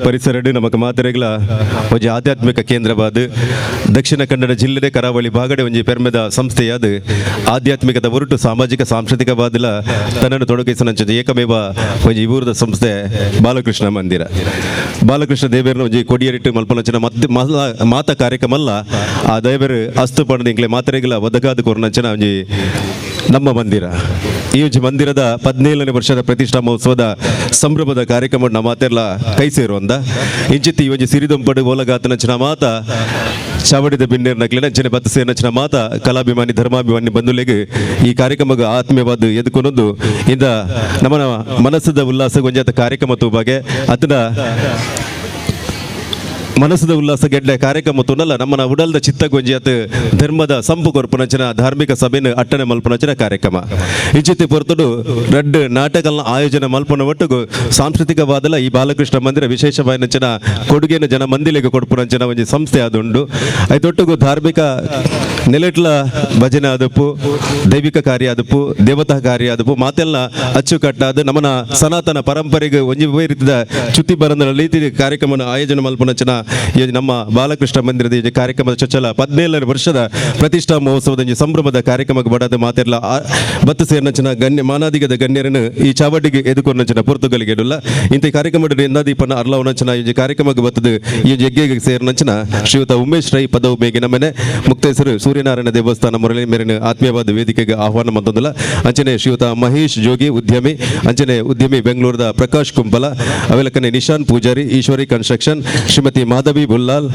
ಪರಿಸರ ನಮಕ್ ಮಾತೆರೆಗಳ ಒಂಜಿ ಆಧ್ಯಾತ್ಮಿಕ ಕೇಂದ್ರವಾದ ದಕ್ಷಿಣ ಕನ್ನಡ ಜಿಲ್ಲೆ ಕರಾವಳಿ ಭಾಗಡೆ ಒಂಜಿ ಪೆರ್ಮೆದ ಸಂಸ್ಥೆಯಾದ ಆಧ್ಯಾತ್ಮಿಕದ ಹೊರಟು ಸಾಮಾಜಿಕ ಸಾಂಸ್ಕೃತಿಕವಾದ ತನ್ನನ್ನು ತೊಡಗಿಸಿನ ಏಕಮೇವ ಒಂಜಿ ಊರದ ಸಂಸ್ಥೆ ಬಾಲಕೃಷ್ಣ ಮಂದಿರ. ಬಾಲಕೃಷ್ಣ ದೇವರನ್ನ ಒಂಜಿ ಕೊಡಿಯರಿಟ್ಟು ಮಲ್ಪನಂಚಿನ ಮಾತ ಕಾರ್ಯಕ್ರಮ ಅಲ್ಲ ಆ ದೇವರು ಅಸ್ತು ಪಡೆದ ಇಂಕ್ಲೆ ಮಾತೆರೆಗಳ ಒದಗಾದ ಕೊರ್ನಂಚಿನ ಒಂಜಿ ನಮ್ಮ ಮಂದಿರ. ಈ ಒಂಜಿ ಮಂದಿರದ 17ನೇ ವರ್ಷದ ಪ್ರತಿಷ್ಠಾ ಮಹೋತ್ಸವದ ಸಂಭ್ರಮದ ಕಾರ್ಯಕ್ರಮ ನಮ್ಮ ಮಾತೆರ್ಲ ಕೈ ಸೇರುವಂದ ಇಂಚಿತ್ತಿ ಒಂಜಿ ಸಿರಿದೊಂಪಡು ಓಲಗಾತನಂಚಿನ ಮಾತ ಚಾವಡಿದ ಬಿನ್ನೇರ್ ನಕ್ಲೆ ನಂಚನೆ ಬತ್ತ ಸೇರ್ನಂಚಿನ ಮಾತ ಕಲಾಭಿಮಾನಿ ಧರ್ಮಾಭಿಮಾನಿ ಬಂಧುಲೆಗೆ ಈ ಕಾರ್ಯಕ್ರಮಕ್ಕೆ ಆತ್ಮೀಯವಾದ ಎದುಕೊನೊಂದು ಇಂದ ನಮ್ಮನ ಮನಸ್ಸದ ಉಲ್ಲಾಸ ಗೊಂಜಾತ ಕಾರ್ಯಕ್ರಮ ತೂಬಾಗೆ ಅತನ ಮನಸ್ಸದ ಉಲ್ಲಾಸ ಗೆಡ್ಡೆ ಕಾರ್ಯಕ್ರಮ ತುನಲ್ಲ ನಮ್ಮನ ಉಡಲ್ದ ಚಿತ್ತಗೊಂಜಿಯತ್ ಧರ್ಮದ ಸಂಪು ಕೊರ್ಪುನಂಚಿನ ಧಾರ್ಮಿಕ ಸಭೆನ ಅಟ್ಟನೆ ಮಲ್ಪನಂಚಿನ ಕಾರ್ಯಕ್ರಮ ಇಂಚಿತ್ತಿ ಪೊರ್ತುಡು ರಡ್ಡ್ ನಾಟಕಲ್ನ ಆಯೋಜನೆ ಮಲ್ಪನ ಒಟ್ಟಿಗೂ ಸಾಂಸ್ಕೃತಿಕವಾದಲ ಈ ಬಾಲಕೃಷ್ಣ ಮಂದಿರ ವಿಶೇಷವಾಯಿನಂಚಿನ ಕೊಡುಗೆನ ಜನ ಮಂದಿಲೆಗೆ ಕೊಡ್ಪುನಂಚಿನ ಒಂಜಿ ಸಂಸ್ಥೆ ಆದುಂಡು ಐತೊಟ್ಟಿಗೂ ಧಾರ್ಮಿಕ ನೆಲೆಟ್ಲ ಭಜನೆ ಆದಪ್ಪು ದೈವಿಕ ಕಾರ್ಯ ಆದಪ್ಪು ದೇವತಾ ಕಾರ್ಯ ಆದಪ್ಪು ಮಾತೆಲ್ಲ ಅಚ್ಚುಕಟ್ಟಾದ ನಮ್ಮನ ಸನಾತನ ಪರಂಪರೆಗೆ ಒಂಜಿ ರೀತಿಯ ಚ್ಯುತಿ ಬರಂದ ರೀತಿ ಕಾರ್ಯಕ್ರಮ ಆಯೋಜನೆ ಮಲ್ಪನಂಚಿನ ನಮ್ಮ ಬಾಲಕೃಷ್ಣ ಮಂದಿರದ ಈ ಕಾರ್ಯಕ್ರಮದ ಚೊಚ್ಚಲ 17ನೇ ವರ್ಷದ ಪ್ರತಿಷ್ಠಾ ಮಹೋತ್ಸವದ ಸಂಭ್ರಮದ ಕಾರ್ಯಕ್ರಮಕ್ಕೆ ಬಡದ ಮಾತೆರ್ಲ ಬತ್ತು ಸೇರ್ನಂಚಿನ ಮಾನಾದಿಗದ ಗಣ್ಯರನ್ನು ಈ ಚಾವಡಿಗೆ ಎದುಕೊರ್ನಂಚಿನ ಪುರ್ತುಗಲಿಗೆ ಇಡಲ್ಲ ಇಂಥ ಕಾರ್ಯಕ್ರಮದ ಎಂದಾದೀಪನ ಅರ್ಲವನಂಚಿನ ಈ ಕಾರ್ಯಕ್ರಮಕ್ಕೆ ಬತ್ತದ ಈ ಯಜ್ಞೆಗೆ ಸೇರ್ನಂಚಿನ ಶ್ರೀಯುತ ಉಮೇಶ್ ರೈ ಪದವು ಬೇಗಿನ ಮನೆ ಮುಕ್ತೇಸರು ಸೂರ್ಯನಾರಾಯಣ ದೇವಸ್ಥಾನ ಮುರಳಿ ಮೇರಿನ ಆತ್ಮೀಯವಾದ ವೇದಿಕೆಗೆ ಆಹ್ವಾನ ಮಂತಂದಿಲ್ಲ ಅಂಚನೆ ಶ್ರೀಯುತ ಮಹೇಶ್ ಜೋಗಿ ಉದ್ಯಮಿ ಅಂಚನೆ ಉದ್ಯಮಿ ಬೆಂಗಳೂರದ ಪ್ರಕಾಶ್ ಕುಂಪಲ ಅವೆಲಕನೆ Nishan Pujari Eshwari construction Shrimati Madhavi Bullal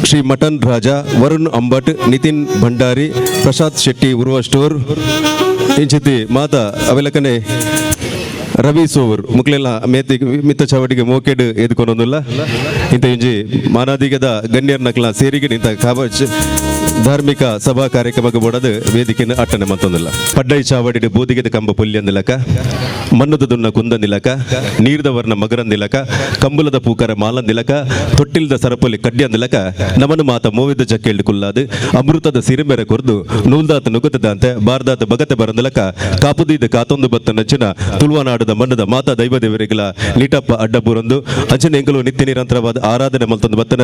Shri mutton Raja Varun Ambat Nitin Bhandari Prasad Shetty Urva store ಇಂಚಿತಿ ಮಾತಾ ಅವೆಲಕನೆ ರವಿ ಸೋವರ್ ಮುಕ್ಲೆಲ್ಲ ಮೇತಿ ಮಿತ್ತ ಚಾವಟಿಗೆ ಮೋಕೆಡ್ ಎದ್ಕೊಂಡೊಂದಿಲ್ಲ ಇಂಥ ಇಂಜಿ ಮಾನಾದಿಗದ ಗಣ್ಯರ್ ನಕ್ಲ ಸೇರಿಗೆ ನಿಂತ ಕಾವಚ್ ಧಾರ್ಮಿಕ ಸಭಾ ಕಾರ್ಯಕ್ರಮಕ್ಕೆ ಬೋಡದು ವೇದಿಕೆಯನ್ನು ಅಟ್ಟನೆ ಮತ್ತೊಂದಿಲ್ಲ ಪಡ್ಡೈ ಚಾವಡಿಡು ಬೂದಿಗೆದ ಕಂಬ ಪುಲ್ಯಂದಿಲಕ ಮಣ್ಣುದ ದುನ್ನ ಕುಂದಂದಿಲಕ ನೀರ್ದ ವರ್ಣ ಮಗರಂದಿಲಕ ಕಂಬುಲದ ಪೂಕರ ಮಾಲಂದಿಲಕ ತೊಟ್ಟಿಲ್ದ ಸರಪೊಲಿ ಕಡ್ಡಿಯಂದಿಲಕ ನಮನು ಮಾತ ಮೋವಿದ ಜಕ್ಕೆಳ್ಳು ಕುಲ್ಲಾದು ಅಮೃತದ ಸಿರಿಮೆರೆ ಕೊರ್ದು ನೂಲ್ದಾತ ನುಗುತ್ತದಂತೆ ಬಾರ್ದಾತ ಬಗತೆ ಬರಂದಿಲಕ ಕಾಪುದಿದ ಕಾತೊಂದು ಬತ್ತ ನಚ್ಚಿನ ತುಳುವನಾಡದ ಮಣ್ಣದ ಮಾತಾ ದೈವ ದೇವರಿಗಳ ನೀಟಪ್ಪ ಅಡ್ಡಬೂರೊಂದು ಅಂಚನೆ ಎಂಗಲು ನಿತ್ಯ ನಿರಂತರವಾದ ಆರಾಧನೆ ಮಲ್ತೊಂದು ಬತ್ತನ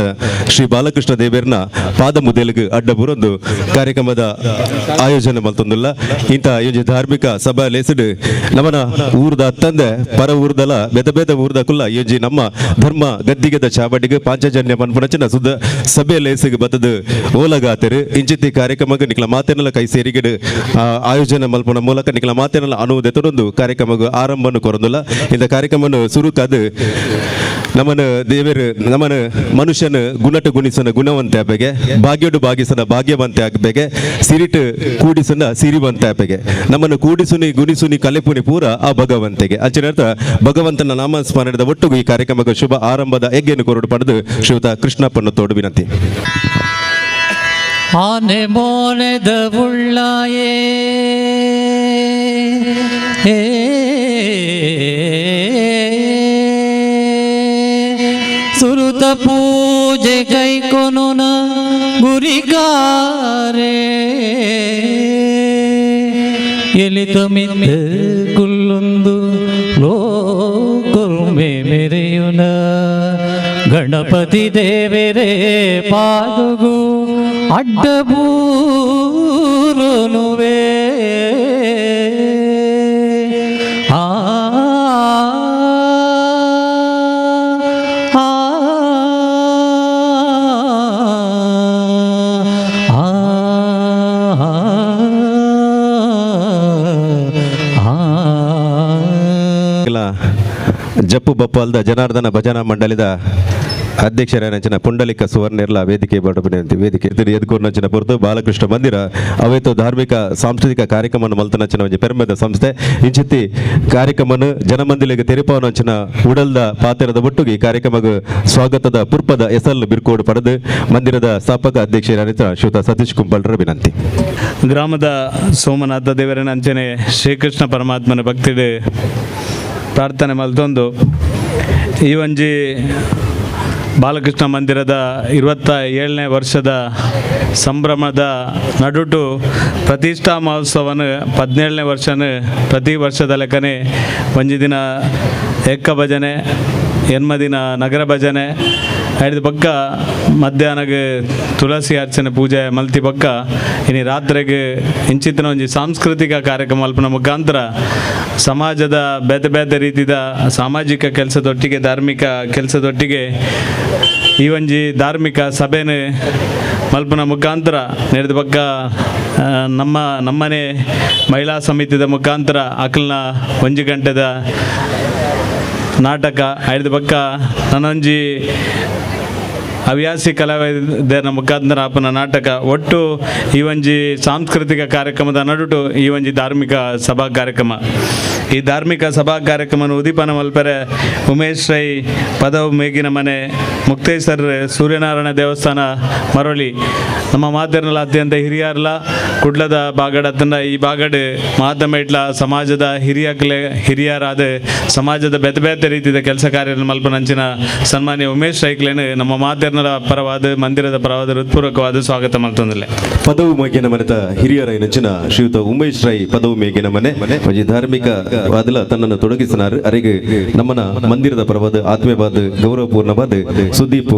ಶ್ರೀ ಬಾಲಕೃಷ್ಣ ದೇವರನ್ನ ಪಾದ ಮುದೇಲಿಗೆ ಅಡ್ಡಬೂರೊಂದು ಕಾರ್ಯಕ್ರಮದ ಆಯೋಜನೆ ಮಲ್ತೊಂದಿಲ್ಲ ಇಂಥ ಈ ಧಾರ್ಮಿಕ ಸಭಾ ಲೇಸಿಡು ನಮ್ಮನ ಊರ್ದ ತಂದೆ ಪರ ಊರ್ದಲ ಬೆದ ಬೇದ ಊರ್ದ ಕುಲ್ಲ ಯೋಜಿ ನಮ್ಮ ಧರ್ಮ ಗದ್ದಿಗೆದ ಚಾವಡಿಗೆ ಪಾಂಚಜನ್ಯ ಮನ್ಪುನಚಿನ ಸುದ್ದ ಸಭೆ ಲೇಸಿಗೆ ಬತ್ತದು ಓಲಗಾತೆರು ಇಂಚಿತಿ ಕಾರ್ಯಕ್ರಮಕ್ಕೆ ನಿಕ್ಲ ಮಾತೇನಲ್ಲ ಕೈ ಸೇರಿಗೆಡು ಆಯೋಜನೆ ಮಲ್ಪನ ಮೂಲಕ ನಿಕ್ಲ ಮಾತೇನಲ್ಲ ಅನುವುದೆ ತೊಡೊಂದು ಕಾರ್ಯಕ್ರಮಕ್ಕೆ ಆರಂಭವನ್ನು ಕೊರೊಂದಿಲ್ಲ ಇಂಥ ಕಾರ್ಯಕ್ರಮವನ್ನು ಸುರುಕಾದು ನಮ್ಮನ ದೇವರು ನಮ್ಮನ ಮನುಷ್ಯನ ಗುಣಟ ಗುಣಿಸನ ಗುಣವಂತೆ ಆಪೆಗೆ ಭಾಗ್ಯಡು ಭಾಗಿಸನ ಭಾಗ್ಯವಂತೆ ಆಗಬೇಕೆ ಸಿರಿಟು ಕೂಡಿಸನ ಸಿರಿವಂತೆ ಆಪೆಗೆ ನಮ್ಮನ್ನು ಕೂಡಿಸುನಿ ಗುಣಿಸುನಿ ಕಲೆಪುನಿ ಪೂರ ಆ ಭಗವಂತೆಗೆ ಅಂಚಿನ ಭಗವಂತನ ನಾಮಸ್ಮರಣದ ಒಟ್ಟಿಗೂ ಈ ಕಾರ್ಯಕ್ರಮಕ್ಕೆ ಶುಭ ಆರಂಭದ ಹೆಗ್ಗೆಯನ್ನು ಕೊರಡು ಪಡೆದು ಶ್ರೀಯುತ ಕೃಷ್ಣಪ್ಪನ ತೋಡು ವಿನಂತಿ. ಆನೆ ಮೋನೆದ ಉಳ್ಳಾಯೇ ಸುರುತ ಪೂಜೆ ಕೈಕೊನುನ ಗುರಿಗಾರೆ ಎಲಿತ ಮಿತ್ತ ಕುಲ್ಲೊಂದು ಲೋಕುರ್ಮೆ ಮೆರೆಯುನ ಗಣಪತಿ ದೇವರೇ ಪಾದುಗು ಅಡ್ಡಬೂರುನುವೆ ಆ ಜಪ್ಪು ಬಪ್ಪಲ್ದ ಜನಾರ್ದನ ಭಜನಾ ಮಂಡಳಿದ ಅಧ್ಯಕ್ಷರಾಯನಂಚಿನ ಪುಂಡಲಿಕ ಸುವರ್ಣೆರ್ಲ ವೇದಿಕೆ ಬಡಬನಂತಿ ವೇದಿಕೆ ಎದುಕೂರ್ನಂಚಿನ ಪೊರ್ತು ಬಾಲಕೃಷ್ಣ ಮಂದಿರ ಅವೇತು ಧಾರ್ಮಿಕ ಸಾಂಸ್ಕೃತಿಕ ಕಾರ್ಯಕ್ರಮ ಮಲ್ತನಂಚಿನ ಒಂಜಿ ಪೆರ್ಮೆದ ಸಂಸ್ಥೆ ಇಂಚಿತ್ತಿ ಕಾರ್ಯಕ್ರಮನು ಜನಮಂದಿಲೆಗೆ ತೆರಿಪಾವನಂಚಿನ ಉಡಲ್ದ ಪಾತ್ರದ ಒಟ್ಟಿಗೆ ಈ ಕಾರ್ಯಕ್ರಮಕ್ಕೆ ಸ್ವಾಗತದ ಪುರ್ಪದ ಎಸಲ್ ಬಿರ್ಕೋಡು ಪಡೆದು ಮಂದಿರದ ಸ್ಥಾಪಕ ಅಧ್ಯಕ್ಷರಾದ ಶ್ರೀಯುತ ಸತೀಶ್ ಕುಂಪಲ್ರ ವಿನಂತಿ. ಗ್ರಾಮದ ಸೋಮನಾಥ ದೇವರನ ಅಂಚನೆ ಶ್ರೀಕೃಷ್ಣ ಪರಮಾತ್ಮನ ಭಕ್ತಿಡು ಪ್ರಾರ್ಥನೆ ಮಲ್ತೊಂದು ಈ ಒಂಜಿ ಬಾಲಕೃಷ್ಣ ಮಂದಿರದ 27ನೇ ವರ್ಷದ ಸಂಭ್ರಮದ ನಡುಟು ಪ್ರತಿಷ್ಠಾ ಮಹೋತ್ಸವನ 17ನೇ ವರ್ಷನ ಪ್ರತಿ ವರ್ಷದ ಲೆಕ್ಕನೆ ಒಂಜಿ ದಿನ ಏಕ ಭಜನೆ ಎನ್ಮದಿನ ನಗರ ಭಜನೆ ಹಿಡಿದ ಪಕ್ಕ ಮಧ್ಯಾಹ್ನಗೆ ತುಳಸಿ ಅರ್ಚನೆ ಪೂಜೆ ಮಲ್ತಿ ಪಕ್ಕ ಇನ್ನು ರಾತ್ರಿಗೆ ಇಂಚಿತ್ತಿನ ಒಂದು ಸಾಂಸ್ಕೃತಿಕ ಕಾರ್ಯಕ್ರಮ ಅಲ್ಪನ ಮುಖಾಂತರ ಸಮಾಜದ ಬೇತೆ ಬೇತೆ ರೀತಿಯ ಸಾಮಾಜಿಕ ಕೆಲಸದೊಟ್ಟಿಗೆ ಧಾರ್ಮಿಕ ಕೆಲಸದೊಟ್ಟಿಗೆ ಈ ಒಂಜಿ ಧಾರ್ಮಿಕ ಸಭೆನ ಮಲ್ಪನ ಮುಖಾಂತರ ನಡೆದ ಪಕ್ಕ ನಮ್ಮನೆ ಮಹಿಳಾ ಸಮಿತಿದ ಮುಖಾಂತರ ಅಕಲ್ನ 1 ಗಂಟೆದ ನಾಟಕ ಹಿಡಿದ ಪಕ್ಕ ನನ್ನೊಂಜಿ ಹವ್ಯಾಸಿ ಕಲಾವಿದರ ಮುಖಾಂತರ ಆಪನ ನಾಟಕ ಒಟ್ಟು ಈ ಒಂಜಿ ಸಾಂಸ್ಕೃತಿಕ ಕಾರ್ಯಕ್ರಮದ ನಡುಟು ಈ ಒಂಜಿ ಧಾರ್ಮಿಕ ಸಭಾ ಕಾರ್ಯಕ್ರಮ. ಈ ಧಾರ್ಮಿಕ ಸಭಾ ಕಾರ್ಯಕ್ರಮನ ಉದೀಪನ ಮಲ್ಪರೆ ಉಮೇಶ್ ರೈ ಪದವು ಮೇಗಿನ ಮನೆ ಮುಕ್ತೇಶ್ವರ ಸೂರ್ಯನಾರಾಯಣ ದೇವಸ್ಥಾನ ಮರಳಿ ನಮ್ಮ ಮಾತೇರ್ನಲ ಅತ್ಯಂತ ಹಿರಿಯರ್ಲ ಕುಡ್ಲದ ಬಾಗಡತನ ಈ ಬಾಗಡ್ ಮಾತಮೇಟ್ಲ ಸಮಾಜದ ಹಿರಿಯರಾದ ಸಮಾಜದ ಬೇತೆ ಬೇತೆ ರೀತಿಯ ಕೆಲಸ ಕಾರ್ಯ ಮಲ್ಪನಂಚಿನ ಸನ್ಮಾನ್ಯ ಉಮೇಶ್ ರೈಕ್ಲೇನು ನಮ್ಮ ಮಾತೇರ್ನಲ ಪರವಾದ ಮಂದಿರದ ಪರವಾದ ಹೃತ್ಪೂರ್ವಕವಾದ ಸ್ವಾಗತ ಮಲ್ತೊಂದಿಲ್ಲ. ಪದವು ಮೇಗಿನ ಮನೆತ ಹಿರಿಯರ ನೆಚ್ಚಿನ ಶ್ರೀಯುತ ಉಮೇಶ್ ರೈ ಪದವು ಮೇಗಿನ ಮನೆ ಒಂಜಿ ಧಾರ್ಮಿಕ ವಾದಲ ತನ್ನನ್ನು ತೊಡಗಿಸಿನಾರು ಅರೆಗೆ ನಮ್ಮನ ಮಂದಿರದ ಪರವಾದ ಆತ್ಮೀಯವಾದ ಗೌರವಪೂರ್ಣವಾದ ಸುದೀಪ್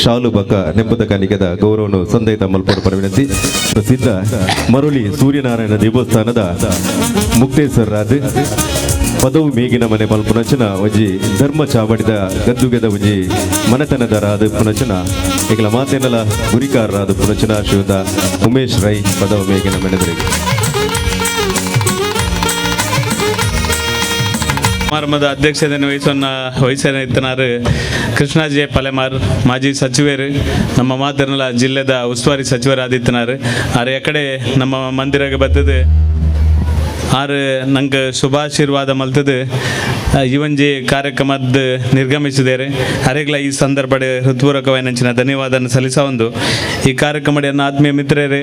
ಶಾಲು ಬಕ ನೆಂಪದ ಕಾಣಿಕೆದ ಗೌರವನು ಸಂದೈತ ಮಲ್ಪಡು ಪರವಿನಂತಿ ಪ್ರಸಿದ್ಧ ಮರುಳಿ ಸೂರ್ಯನಾರಾಯಣ ದೇವಸ್ಥಾನದ ಮುಕ್ತೇಶ್ವರರಾದ ಪದವು ಮೇಗಿನ ಮನೆ ಮಲ್ಪುನಚನ ಒಂಜಿ ಧರ್ಮ ಚಾವಡಿದ ಗದ್ದುಗೆದ ಒಂಜಿ ಮನೆತನದರಾದ ಪುನಚನ ಈಗಲ ಮಾತೇನಲ ಗುರಿಕಾರರಾದ ಪುನಚನ ಶ್ರೀಯುತ ಉಮೇಶ್ ರೈ ಪದವು ಮೇಗಿನ ಮನೆದರಿಗೆ ಸಮಾರಂಭದ ಅಧ್ಯಕ್ಷತೆಯನ್ನು ವಹಿಸನ ಇತ್ತನಾರು ಕೃಷ್ಣಾಜಿ ಪಲೆಮಾರ್ ಮಾಜಿ ಸಚಿವರು ನಮ್ಮ ಮಾತೇರ್ನಲ ಜಿಲ್ಲೆದ ಉಸ್ತುವಾರಿ ಸಚಿವರಾದಿತ್ತನಾರು ಆರು ಎಕಡೆ ನಮ್ಮ ಮಂದಿರಗೆ ಬರ್ತದೆ ಆರು ನಂಗೆ ಶುಭಾಶೀರ್ವಾದ ಮಲ್ತದು ಇವೊಂಜಿ ಕಾರ್ಯಕ್ರಮದ ನಿರ್ಗಮಿಸಿದೇರೆ ಅರೆಗ್ಲ ಈ ಸಂದರ್ಭದ ಹೃತ್ಪೂರ್ವಕವಾದ ಧನ್ಯವಾದ ಸಲ್ಲಿಸೊಂದು ಈ ಕಾರ್ಯಕ್ರಮದ ನನ್ನ ಆತ್ಮೀಯ ಮಿತ್ರರೇ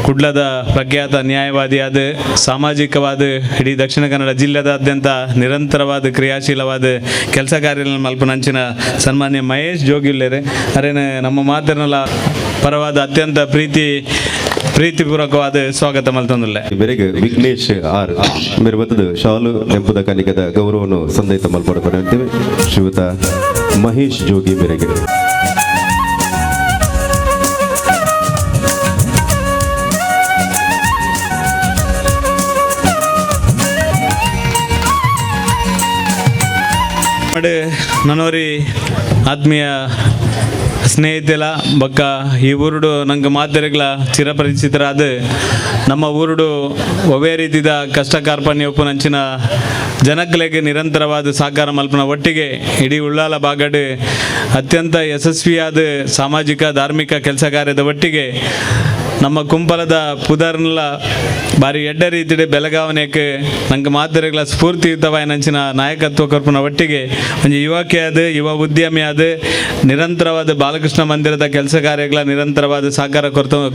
ಕುಡ್ಲದ ಪ್ರಖ್ಯಾತ ನ್ಯಾಯವಾದಿಯಾದ ಸಾಮಾಜಿಕವಾದ ಇಡೀ ದಕ್ಷಿಣ ಕನ್ನಡ ಜಿಲ್ಲೆದಾದ್ಯಂತ ನಿರಂತರವಾದ ಕ್ರಿಯಾಶೀಲವಾದ ಕೆಲಸ ಕಾರ್ಯ ಮಲ್ಪನಂಚಿನ ಸನ್ಮಾನ್ಯ ಮಹೇಶ್ ಜೋಗಿಲ್ಲೇರೆ ಅರೇನು ನಮ್ಮ ಮಾತೇರ್ನಲ ಪರವಾದ ಅತ್ಯಂತ ಪ್ರೀತಿಪೂರ್ವಕವಾದ ಸ್ವಾಗತ ಮಲ್ತೊಂದಿಲ್ಲ. ಮೇರೆಗೆ ವಿಘ್ನೇಶ್ ಆರ್ ಮೇರೆ ಶಾಲು ನೆಂಪದ ಕಾಣಿಕೆದ ಗೌರವನು ಸಂದೈತ ಮಲ್ಪಡ ಪಡೆಯುತ್ತೇವೆ ಶ್ರೀಯುತ ಮಹೇಶ್ ಜೋಗಿ ಮೇರೆಗೆ ನನ್ನೋರಿ ಆತ್ಮೀಯ ಸ್ನೇಹಿತಲ ಬಕ್ಕ ಈ ಊರುಡು ನಂಗೆ ಮಾತೆರೆಗ್ಲ ಚಿರಪರಿಚಿತರಾದ ನಮ್ಮ ಊರುಡು ಒವೇ ರೀತಿದ ಕಷ್ಟ ಕಾರ್ಪಣ್ಯ ಉಪನಂಚಿನ ಜನಗಳಿಗೆ ನಿರಂತರವಾದ ಸಹಕಾರ ಮಲ್ಪನ ಒಟ್ಟಿಗೆ ಇಡೀ ಉಳ್ಳಾಲ ಬಾಗಡ್ ಅತ್ಯಂತ ಯಶಸ್ವಿಯಾದ ಸಾಮಾಜಿಕ ಧಾರ್ಮಿಕ ಕೆಲಸ ಕಾರ್ಯದ ಒಟ್ಟಿಗೆ ನಮ್ಮ ಕುಂಪಲದ ಪುದರ್ನಲ ಬಾರಿ ಎಡ್ಡ ರೀತಿಯ ಬೆಳಗಾವಣೆಗೆ ನಂಗೆ ಮಾತೆರೆಗ್ಲ ಸ್ಫೂರ್ತಿಯುತವಾಯಿನಂಚಿನ ನಾಯಕತ್ವ ಕೊರ್ಪನ ಒಟ್ಟಿಗೆ ಒಂದು ಯುವಕಿಯಾದ ಯುವ ಉದ್ಯಮಿಯಾದ ನಿರಂತರವಾದ ಬಾಲಕೃಷ್ಣ ಮಂದಿರದ ಕೆಲಸ ಕಾರ್ಯಗಳ ನಿರಂತರವಾದ ಸಹಕಾರ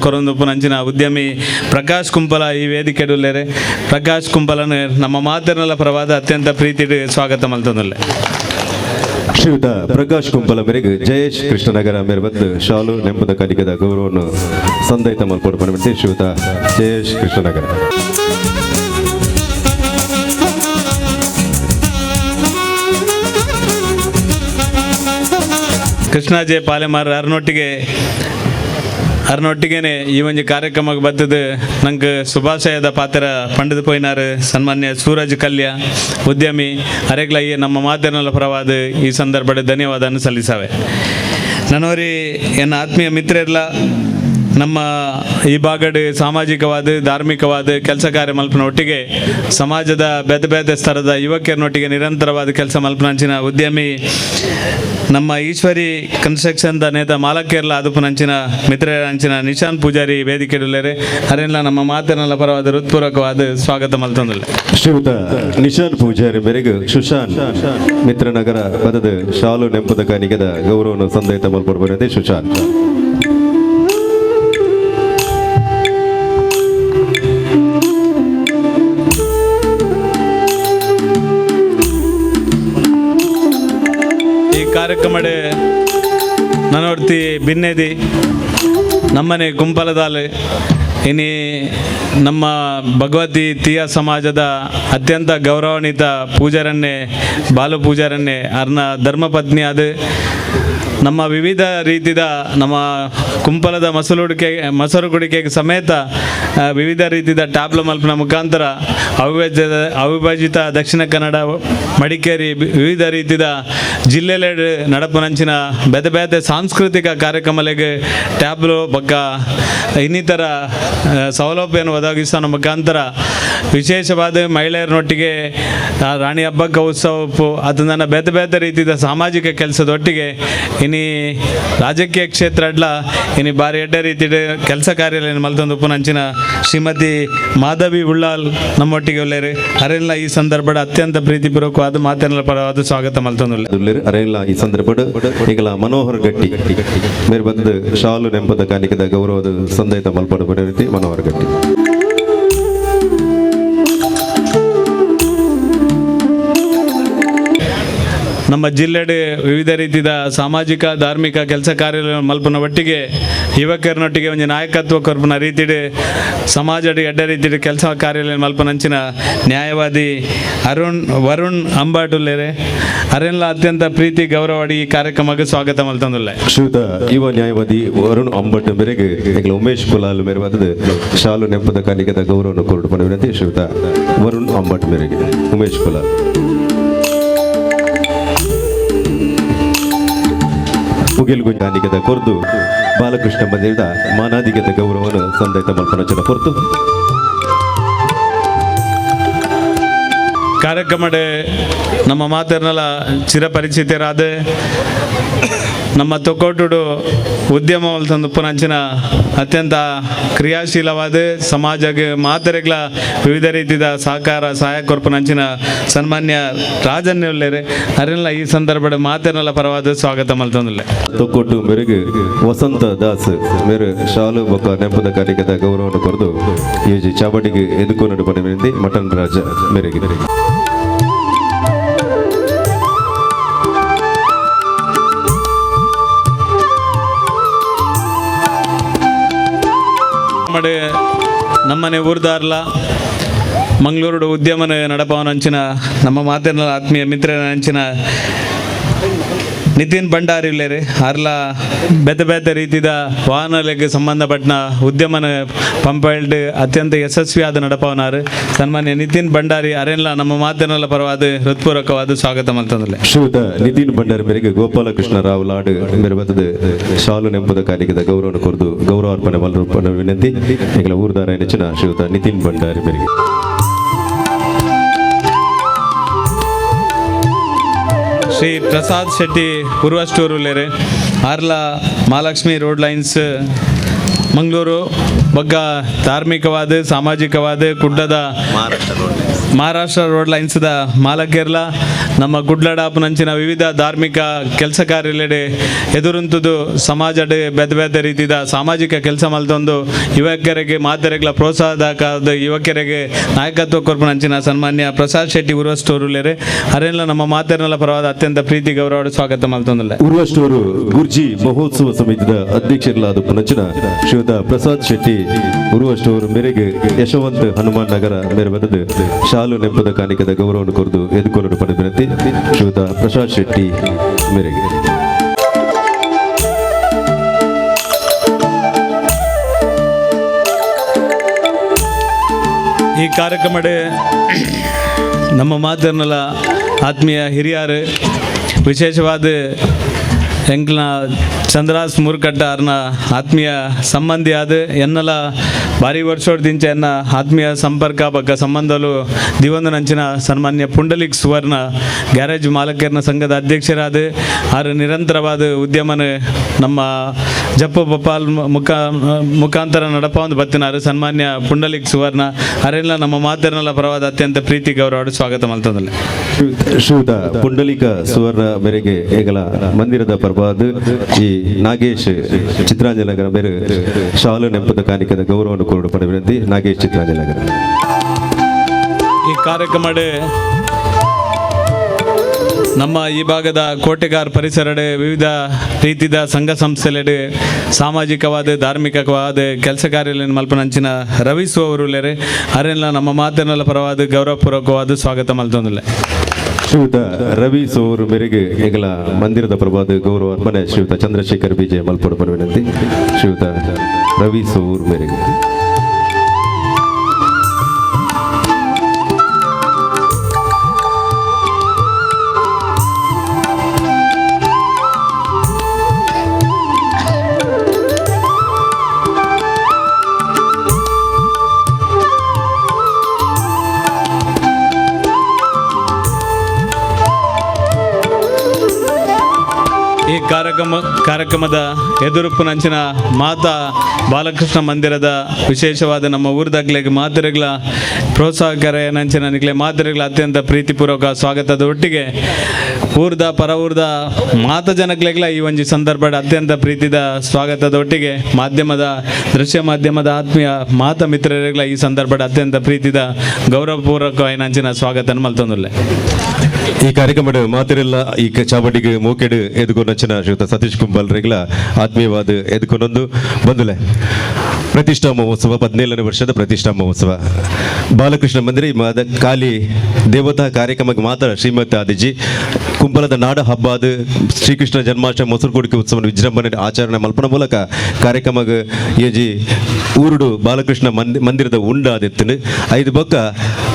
ಕೊರೊಂದುಪುನಂಚಿನ ಉದ್ಯಮಿ ಪ್ರಕಾಶ್ ಕುಂಪಲ ಈ ವೇದಿಕೆಡುಲ್ಲೇರೆ ಪ್ರಕಾಶ್ ಕುಂಪಲನು ನಮ್ಮ ಮಾತೆರ್ನಲ ಪರವಾದ ಅತ್ಯಂತ ಪ್ರೀತಿ ಸ್ವಾಗತ ಮಲ್ತೊಂದಿಲ್ಲ. ಶ್ರೀಯುತ ಪ್ರಕಾಶ್ ಕುಂಪಲ ಮೇರೆಗೆ ಜಯೇಶ್ ಕೃಷ್ಣನಗರ ಮೇರೆ ಬಂದು ಶಾಲು ನೆಂಪದ ಕಾಣಿಕೆದ ಗೌರವವನ್ನು ಸಂದೈತ ಮಲ್ಪಡು ಪಡೆಯುತ್ತೆ ಶ್ರೀಯುತ ಜಯೇಶ್ ಕೃಷ್ಣನಗರ. ಕೃಷ್ಣಾಜೆ ಪಾಲೆಮಾರ್ ಅರ್ನೊಟ್ಟಿಗೆನೆ ಈ ಒಂದು ಕಾರ್ಯಕ್ರಮಕ್ಕೆ ಬರ್ತದೆ ನಂಗೆ ಶುಭಾಶಯದ ಪಾತ್ರ ಪಂಡಿತ ಪೋಯ್ನಾರು ಸನ್ಮಾನ್ಯ ಸೂರಜ್ ಕಲ್ಯ ಉದ್ಯಮಿ ಅರೆಗ್ಲ ನಮ್ಮ ಮಾತೇರ್ನಲ ಪರವಾದ ಈ ಸಂದರ್ಭದ ಧನ್ಯವಾದ ಸಲ್ಲಿಸಾವೆ. ನನ್ನವರಿ ಎನ್ನ ಆತ್ಮೀಯ ಮಿತ್ರರೆಲ್ಲ ನಮ್ಮ ಈ ಬಾಗಡ್ ಸಾಮಾಜಿಕವಾದ ಧಾರ್ಮಿಕವಾದ ಕೆಲಸ ಕಾರ್ಯ ಮಲ್ಪನ ಒಟ್ಟಿಗೆ ಸಮಾಜದ ಬೇತೆ ಬೇತೆ ಸ್ತರದ ಯುವಕರನ್ನೊಟ್ಟಿಗೆ ನಿರಂತರವಾದ ಕೆಲಸ ಮಲ್ಪನಂಚಿನ ಉದ್ಯಮಿ ನಮ್ಮ ಈಶ್ವರಿ ಕನ್ಸ್ಟ್ರಕ್ಷನ್ದ ನೇತ ಮಾಲಕೇರ್ಲ ಅದುಪನಂಚಿನ ಮಿತ್ರರಂಚಿನ ನಿಶಾಂತ್ ಪೂಜಾರಿ ವೇದಿಕೆಡುಲ್ಲೇರೆ ಅರೆಲ್ಲ ನಮ್ಮ ಮಾತೇರ್ನಲ ಪರವಾದ ಹೃತ್ಪೂರ್ವಕವಾದ ಸ್ವಾಗತ ಮಲ್ತೊಂದಿಲ್ಲ. ಶ್ರೀಯುತ ನಿಶಾಂತ್ ಪೂಜಾರಿ ಮೇರೆಗೆ ಸುಶಾಂತ್ ಮಿತ್ರನಗರ ಪದದ ಶಾಲು ನೆಂಪದ ಕಾಣಿಕೆದ ಗೌರವವನ್ನು ಸಂದೈತ ಮಲ್ಪಡು ಪಡೆಯುತ್ತೆ ಸುಶಾಂತ್. ಕಾರ್ಯಕ್ರಮಡೆ ನನ್ನೊಡ್ತಿ ಭಿನ್ನೆದಿ ನಮ್ಮನೆ ಗುಂಪಲದಾಲ್ ಇನಿ ನಮ್ಮ ಭಗವತಿ ತೀಯ ಸಮಾಜದ ಅತ್ಯಂತ ಗೌರವಾನ್ವಿತ ಪೂಜಾರನ್ನೇ ಬಾಲು ಪೂಜಾರನ್ನೇ ಅರ್ನ ಧರ್ಮಪತ್ನಿ ಅದು ನಮ್ಮ ವಿವಿಧ ರೀತಿಯ ನಮ್ಮ ಕುಂಪಲದ ಮೊಸರು ಕುಡಿಕೆಗೆ ಸಮೇತ ವಿವಿಧ ರೀತಿಯ ಟ್ಯಾಬ್ಲ ಮಲ್ಪನ ಮುಖಾಂತರ ಅವಿಭಜಿತ ದಕ್ಷಿಣ ಕನ್ನಡ ಮಡಿಕೇರಿ ವಿವಿಧ ರೀತಿಯ ಜಿಲ್ಲೆಲೆಡ್ ನಡಪನಂಚಿನ ಬೇತೆ ಬೇತೆ ಸಾಂಸ್ಕೃತಿಕ ಕಾರ್ಯಕ್ರಮಗಳಿಗೆ ಟ್ಯಾಬ್ಲು ಬೊಕ್ಕ ಇನ್ನಿತರ ಸೌಲಭ್ಯವನ್ನು ಒದಗಿಸೋ ಮುಖಾಂತರ ವಿಶೇಷವಾದ ಮಹಿಳೆಯರನೊಟ್ಟಿಗೆ ರಾಣಿ ಹಬ್ಬಕ್ಕ ಉತ್ಸವ ಅದನ್ನ ಬೇತೆ ಬೇತೆ ರೀತಿಯ ಸಾಮಾಜಿಕ ಕೆಲಸದೊಟ್ಟಿಗೆ ಇನಿ ರಾಜಕೀಯ ಕ್ಷೇತ್ರ ಅಡ್ಲ ಇನಿ ಬಾರಿ ಎಡ್ಡೆ ರೀತಿ ಕೆಲಸ ಕಾರ್ಯಾಲಯ ಮಲ್ತೊಂದು ಉಪನಂಚಿನ ಶ್ರೀಮತಿ ಮಾಧವಿ ಉಳ್ಳಾಲ್ ನಮ್ಮೊಟ್ಟಿಗೆ ಒಳ್ಳೆಯರು ಅರೆಲ್ಲ ಈ ಸಂದರ್ಭದ ಅತ್ಯಂತ ಪ್ರೀತಿಪೂರ್ವಕವಾದ ಮಾತನಾಡಲ ಪರವಾದ ಸ್ವಾಗತ ಮಲ್ತೊಂದು ಅರೆಲ್ಲ ಈ ಸಂದರ್ಭದ ಈಗಲ ಮನೋಹರ್ ಗಟ್ಟಿ ಮೇರೆ ಬಂದು ಶಾಲು ನೆಂಪದ ಕಾಣಿಕದ ಗೌರವದ ಸಂದೈತ ಮಲ್ಪಡ ರೀತಿ ಮನೋಹರ್ ಗಟ್ಟಿ. ನಮ್ಮ ಜಿಲ್ಲೆಡೆ ವಿವಿಧ ರೀತಿಯ ಸಾಮಾಜಿಕ ಧಾರ್ಮಿಕ ಕೆಲಸ ಕಾರ್ಯ ಮಲ್ಪನ ಒಟ್ಟಿಗೆ ಯುವಕರನೊಟ್ಟಿಗೆ ಒಂದು ನಾಯಕತ್ವ ಕೊರ್ಪನ ರೀತಿಡೆ ಸಮಾಜದ ಎಡ್ಡ ರೀತಿಯ ಕೆಲಸ ಕಾರ್ಯ ಮಲ್ಪನಂಚಿನ ನ್ಯಾಯವಾದಿ ವರುಣ್ ಅಂಬಾಟುಲ್ಲೇರೆ ಅರೆಲ್ಲ ಅತ್ಯಂತ ಪ್ರೀತಿ ಗೌರವಡಿ ಈ ಕಾರ್ಯಕ್ರಮಕ್ಕೆ ಸ್ವಾಗತ ಮಲ್ತಂದುಲ್ಲ. ಶ್ರೀಯುತ ಯುವ ನ್ಯಾಯವಾದಿ ವರುಣ್ ಅಂಬಟ್ ಮೇರೆಗೆ ಉಮೇಶ್ ಕುಲಾಲ್ ಮೇರೆ ಬಂದ ಶಾಲು ನೆಂಪದ ಕಾಣಿಕದ ಗೌರವವನ್ನು ಕೊರಡು ವಿನಂತಿ. ಶ್ರೀಯುತ ವರುಣ್ ಅಂಬಟ್ ಮೇರೆಗೆ ಉಮೇಶ್ ಕುಲಾಲ್ ಮುಗಿಲ್ಗುಂಜಾನಿಗದ ಕೊರ್ದು ಬಾಲಕೃಷ್ಣ ಬಂದಿದ್ದ ಮಾನಾದಿಗದ ಗೌರವವನ್ನು ಸಂದೈತ ಮಲ್ಪನಚನ ಕೊರ್ತು ಕಾರ್ಯಕ್ರಮದ ನಮ್ಮ ಮಾತರ್ನಲ ಚಿರಪರಿಚಿತರಾದ ನಮ್ಮ ತೊಕ್ಕೋಟುಡು ಉದ್ಯಮ ಉಪನಂಚಿನ ಅತ್ಯಂತ ಕ್ರಿಯಾಶೀಲವಾದ ಸಮಾಜಕ್ಕೆ ಮಾತರೆಗಳ ವಿವಿಧ ರೀತಿಯ ಸಹಕಾರ ಸಹಾಯ ಕೊರ್ಪನಂಚಿನ ಸನ್ಮಾನ್ಯ ರಾಜನ್ನೇ ಉಳ್ಳೇರೆ ಅರೆಲ್ಲ ಈ ಸಂದರ್ಭದ ಮಾತರ್ನಲ ಪರವಾದ ಸ್ವಾಗತ ಮಲ್ತೊಂದುಲ್ಲೆ. ತೊಕ್ಕೋಟು ಮೇರೆಗೆ ವಸಂತ ದಾಸ್ ಮೇರೆ ಶಾಲು ಬೊಕ್ಕ ನೆಂಪದ ಕಾರ್ಯಕದ ಗೌರವವನ್ನು ಕೊರೆದು ಈ ಚಾವಡಿಗೆ ಎದುಕೊಂಡು ಪಡೆಯುವಂತೆ ಮಟನ್ ರಾಜ ಮೇರೆಗೆ ನಮ್ಮನೆ ಊರ್ದಾರ್ಲ ಮಂಗಳೂರು ಉದ್ಯಮನ ನಡಪವನಂಚಿನ ನಮ್ಮ ಮಾತಿನ ಆತ್ಮೀಯ ಮಿತ್ರನ ಅಂಚಿನ ನಿತಿನ್ ಭಂಡಾರಿ ಇಲ್ಲೇರಿ ಅರ್ಲ ಬೇತೆ ಬೇತೆ ರೀತಿಯ ವಾಹನಗಳಿಗೆ ಸಂಬಂಧಪಟ್ಟ ಉದ್ಯಮನ ಪಂಪೈಲ್ಡ್ ಅತ್ಯಂತ ಯಶಸ್ವಿಯಾದ ನಡಪವನಾರು ಸನ್ಮಾನ್ಯ ನಿತಿನ್ ಭಂಡಾರಿ ಅರೆಲ್ಲ ನಮ್ಮ ಮಾತಿನ ಪರವಾದ ಹೃತ್ಪೂರ್ವಕವಾದ ಸ್ವಾಗತ ಮಲ್ತಂದಿಲ್ಲ. ಶ್ರೀಯುತ ನಿತಿನ್ ಭಂಡಾರಿ ಮೇರೆಗೆ ಗೋಪಾಲಕೃಷ್ಣ ರಾವ್ ಲಾಡ್ ಮೇರೆ ಬಂದ ಶಾಲು ನೆಂಪದ ಕಾಣಿಕದ ಗೌರವವನ್ನು ಕೊರೆದು ಗೌರವಾರ್ಪಣೆ ಮಲ್ಪನ ವಿನಂತಿ. ಈಗಲ ಊರ್ದಾರ ನೆಚ್ಚಿನ ಶ್ರೀಯುತ ನಿತಿನ್ ಭಂಡಾರಿ ಮೇರೆಗೆ ಶ್ರೀ ಪ್ರಸಾದ್ ಶೆಟ್ಟಿ ಪೂರ್ವ ಸ್ಟೋರ್ ಉಳ್ಳೇರೆ ಆರ್ಲ ಮಹಾಲಕ್ಷ್ಮಿ ರೋಡ್ ಲೈನ್ಸ್ ಮಂಗಳೂರು ಬಗ್ಗ ಧಾರ್ಮಿಕವಾದ ಸಾಮಾಜಿಕವಾದ ಗುಡ್ಡದ ಮಹಾರಾಷ್ಟ್ರ ರೋಡ್ ಲೈನ್ಸ್ದ ಮಾಲಕೇರ್ಲ ನಮ್ಮ ಗುಡ್ಲಡಾಪನಂಚಿನ ವಿವಿಧ ಧಾರ್ಮಿಕ ಕೆಲಸ ಕಾರ್ಯಲೆಡೆ ಎದುರುಂತುದು ಸಮಾಜದ ಬೇತೆ ಬೇತೆ ರೀತಿಯ ಸಾಮಾಜಿಕ ಕೆಲಸ ಮಲ್ತೊಂದು ಯುವಕರಿಗೆ ಮಾತರೆಗಳ ಪ್ರೋತ್ಸಾಹದ ಯುವಕರಿಗೆ ನಾಯಕತ್ವ ಕೊರ್ಪನಂಚಿನ ಸನ್ಮಾನ್ಯ ಪ್ರಸಾದ್ ಶೆಟ್ಟಿ ಉರ್ವ ಸ್ಟೋರ್ ಉಳ್ಳೇರೆ ಅರೆಲ್ಲ ನಮ್ಮ ಮಾತರ್ನಲ ಪರವಾದ ಅತ್ಯಂತ ಪ್ರೀತಿ ಗೌರವ ಸ್ವಾಗತ ಮಲ್ತೊಂದಿಲ್ಲ. ಉರ್ವ ಸ್ಟೋರು ಗುರ್ಜಿ ಮಹೋತ್ಸವ ಸಮಿತಿಯ ಅಧ್ಯಕ್ಷರಾದ ಪುನಚಿನ ಶ್ರೀಯುತ ಪ್ರಸಾದ್ ಶೆಟ್ಟಿ ಉರ್ವ ಸ್ಟೋರ್ ಮೇರೆಗೆ ಯಶವಂತ್ ಹನುಮಾನ್ ನಗರ ಮೇರೆ ಬಂದ ಶಾಲು ನೆಂಪದ ಕಾಣಿಕದ ಗೌರವವನ್ನು ಕೊರೆದು ಎದುಕೊಂಡು ಪಡೆದ ಶ್ರೀಯುತ ಪ್ರಸಾದ್ ಶೆಟ್ಟಿ ಮೇರೆಗೆ ಈ ಕಾರ್ಯಕ್ರಮದ ನಮ್ಮ ಮಾತರ್ನಲ ಆತ್ಮೀಯ ಹಿರಿಯರು ವಿಶೇಷವಾದ ಎಂಕ್ಲ ಚಂದ್ರಾಸ್ ಮೂರ್ಕಟ್ಟ ಅವ್ರನ್ನ ಆತ್ಮೀಯ ಸಂಬಂಧಿ ಆದ ಎನ್ನಲ ಭಾರಿ ವರ್ಷೋಡ್ದಿಂಚ ಎನ್ನ ಆತ್ಮೀಯ ಸಂಪರ್ಕ ಬಗ್ಗೆ ಸಂಬಂಧಲು ದಿವಂದನಂಚಿನ ಸನ್ಮಾನ್ಯ ಪುಂಡಲಿಕ್ ಸುವರ್ಣ ಗ್ಯಾರೇಜ್ ಮಾಲಕರ್ನ ಸಂಘದ ಅಧ್ಯಕ್ಷರಾದ ಆರು ನಿರಂತರವಾದ ಉದ್ಯಮನ ನಮ್ಮ ಜಪ್ಪ ಬಪ್ಪಾಲ್ ಮುಖಾಂತರ ನಡಪಂದು ಬತ್ತಿನಾರು ಸನ್ಮಾನ್ಯ ಪುಂಡಲಿಕ್ ಸುವರ್ಣ ಅರೆಲ್ಲ ನಮ್ಮ ಮಾತರ್ನಲ್ಲ ಪರವಾದ ಅತ್ಯಂತ ಪ್ರೀತಿ ಗೌರವ ಸ್ವಾಗತ ಮಲ್ತದಲ್ಲ. ಶ್ರೀಯುತ ಪುಂಡಲಿಕ ಸುವರ್ಣ ಮೇರೆಗೆ ಈಗಲ ಮಂದಿರದ ಪರವಾದ ಈ ನಾಗೇಶ್ ಚಿತ್ರಾಂಜನಗರ ಮೇರೆ ಶಾಲು ನೆಂಪದ ಕಾಣಿಕದ ಗೌರವವನ್ನು ಕೊರಡು ಪಡೆ ವಿನಂತಿ. ನಾಗೇಶ್ ಚಿತ್ರಾಂಜನಗರ ಈ ಕಾರ್ಯಕ್ರಮದ ನಮ್ಮ ಈ ಭಾಗದ ಕೋಟೆಗಾರ್ ಪರಿಸರಡೆ ವಿವಿಧ ರೀತಿಯ ಸಂಘ ಸಂಸ್ಥೆಲೆಡೆ ಸಾಮಾಜಿಕವಾದ ಧಾರ್ಮಿಕವಾದ ಕೆಲಸ ಕಾರ್ಯಗಳನ್ನು ಮಲ್ಪನಂಚಿನ ರವಿಸು ಅವರುಲ್ಲೇರೆ ಅರೆಲ್ಲ ನಮ್ಮ ಮಾತಿನೆಲ್ಲ ಪರವಾದ ಗೌರವಪೂರ್ವಕವಾದ ಸ್ವಾಗತ ಮಲ್ತೊಂದಿಲ್ಲ. ಶ್ರೀಯುತ ರವಿ ಸೋರು ಮೇರೆಗೆ ಈಗಲ ಮಂದಿರದ ಪ್ರಭಾದ ಗೌರವ ಅರ್ಪಣೆ ಶ್ರೀಯುತ ಚಂದ್ರಶೇಖರ್ ಬಿಜೆ ಮಲ್ಪಡ ವಿನಂತಿ. ಶ್ರೀಯುತ ರವಿ ಸೋರು ಮೇರೆಗೆ ಈ ಕಾರ್ಯಕ್ರಮದ ಎದುರುಪ್ಪುನಂಚಿನ ಮಾತಾ ಬಾಲಕೃಷ್ಣ ಮಂದಿರದ ವಿಶೇಷವಾದ ನಮ್ಮ ಊರದಾಗ್ಲಿಗೆ ಮಾದರಿಗಳ ಪ್ರೋತ್ಸಾಹಕರ ನಂಚಿನ ನಿಗ್ಲೆ ಮಾದರಿಗಳ ಅತ್ಯಂತ ಪ್ರೀತಿಪೂರ್ವಕ ಸ್ವಾಗತದ ಒಟ್ಟಿಗೆ ಊರ್ದ ಪರ ಊರ್ದ ಮಾತ ಜನಗ್ಲೆಗ್ಲ ಈ ಒಂಜಿ ಸಂದರ್ಭದ ಅತ್ಯಂತ ಪ್ರೀತಿದ ಸ್ವಾಗತದ ಒಟ್ಟಿಗೆ ಮಾಧ್ಯಮದ ದೃಶ್ಯ ಮಾಧ್ಯಮದ ಆತ್ಮೀಯ ಮಾತ ಮಿತ್ರರಿಗಳ ಈ ಸಂದರ್ಭದ ಅತ್ಯಂತ ಪ್ರೀತಿದ ಗೌರವಪೂರ್ವಕ ನಂಚಿನ ಸ್ವಾಗತ ಮಲ್ತೊಂದುಲ್ಲೆ. ಈ ಕಾರ್ಯಕ್ರಮದ ಮಾತಿರಲ್ಲ ಈ ಚಾವಡಿಗೆ ಮೋಕೆಡು ಎದುಕೊಂಡಂಚಿನ ಶ್ರೀಯುತ ಸತೀಶ್ ಕುಂಬಲ್ ರೆಗ್ಲ ಆತ್ಮೀಯವಾದ ಎದುಕೊಂಡೊಂದು ಬಂದುಲೆ ಪ್ರತಿಷ್ಠಾ ಮಹೋತ್ಸವ 17ನೇ ವರ್ಷದ ಪ್ರತಿಷ್ಠಾ ಮಹೋತ್ಸವ ಬಾಲಕೃಷ್ಣ ಮಂದಿರ ಈ ಮಾದ ಖಾಲಿ ದೇವತಾ ಕಾರ್ಯಕ್ರಮಕ್ಕೆ ಮಾತ್ರ ಶ್ರೀಮತಿ ಆದಿಜಿ ಕುಂಬಲದ ನಾಡ ಹಬ್ಬ ಅದು ಶ್ರೀಕೃಷ್ಣ ಜನ್ಮಾಷ್ಟಮಿ ಮೊಸರುಕೊಡಿಕೆ ಉತ್ಸವ ವಿಜೃಂಭಣೆ ಆಚರಣೆ ಮಲ್ಪನ ಮೂಲಕ ಕಾರ್ಯಕ್ರಮಕ್ಕೆ ಏಜಿ ಊರುಡು ಬಾಲಕೃಷ್ಣ ಮಂದಿರದ ಉಂಡಾದಿತ್ತು ಐದು ಬೊಕ್ಕ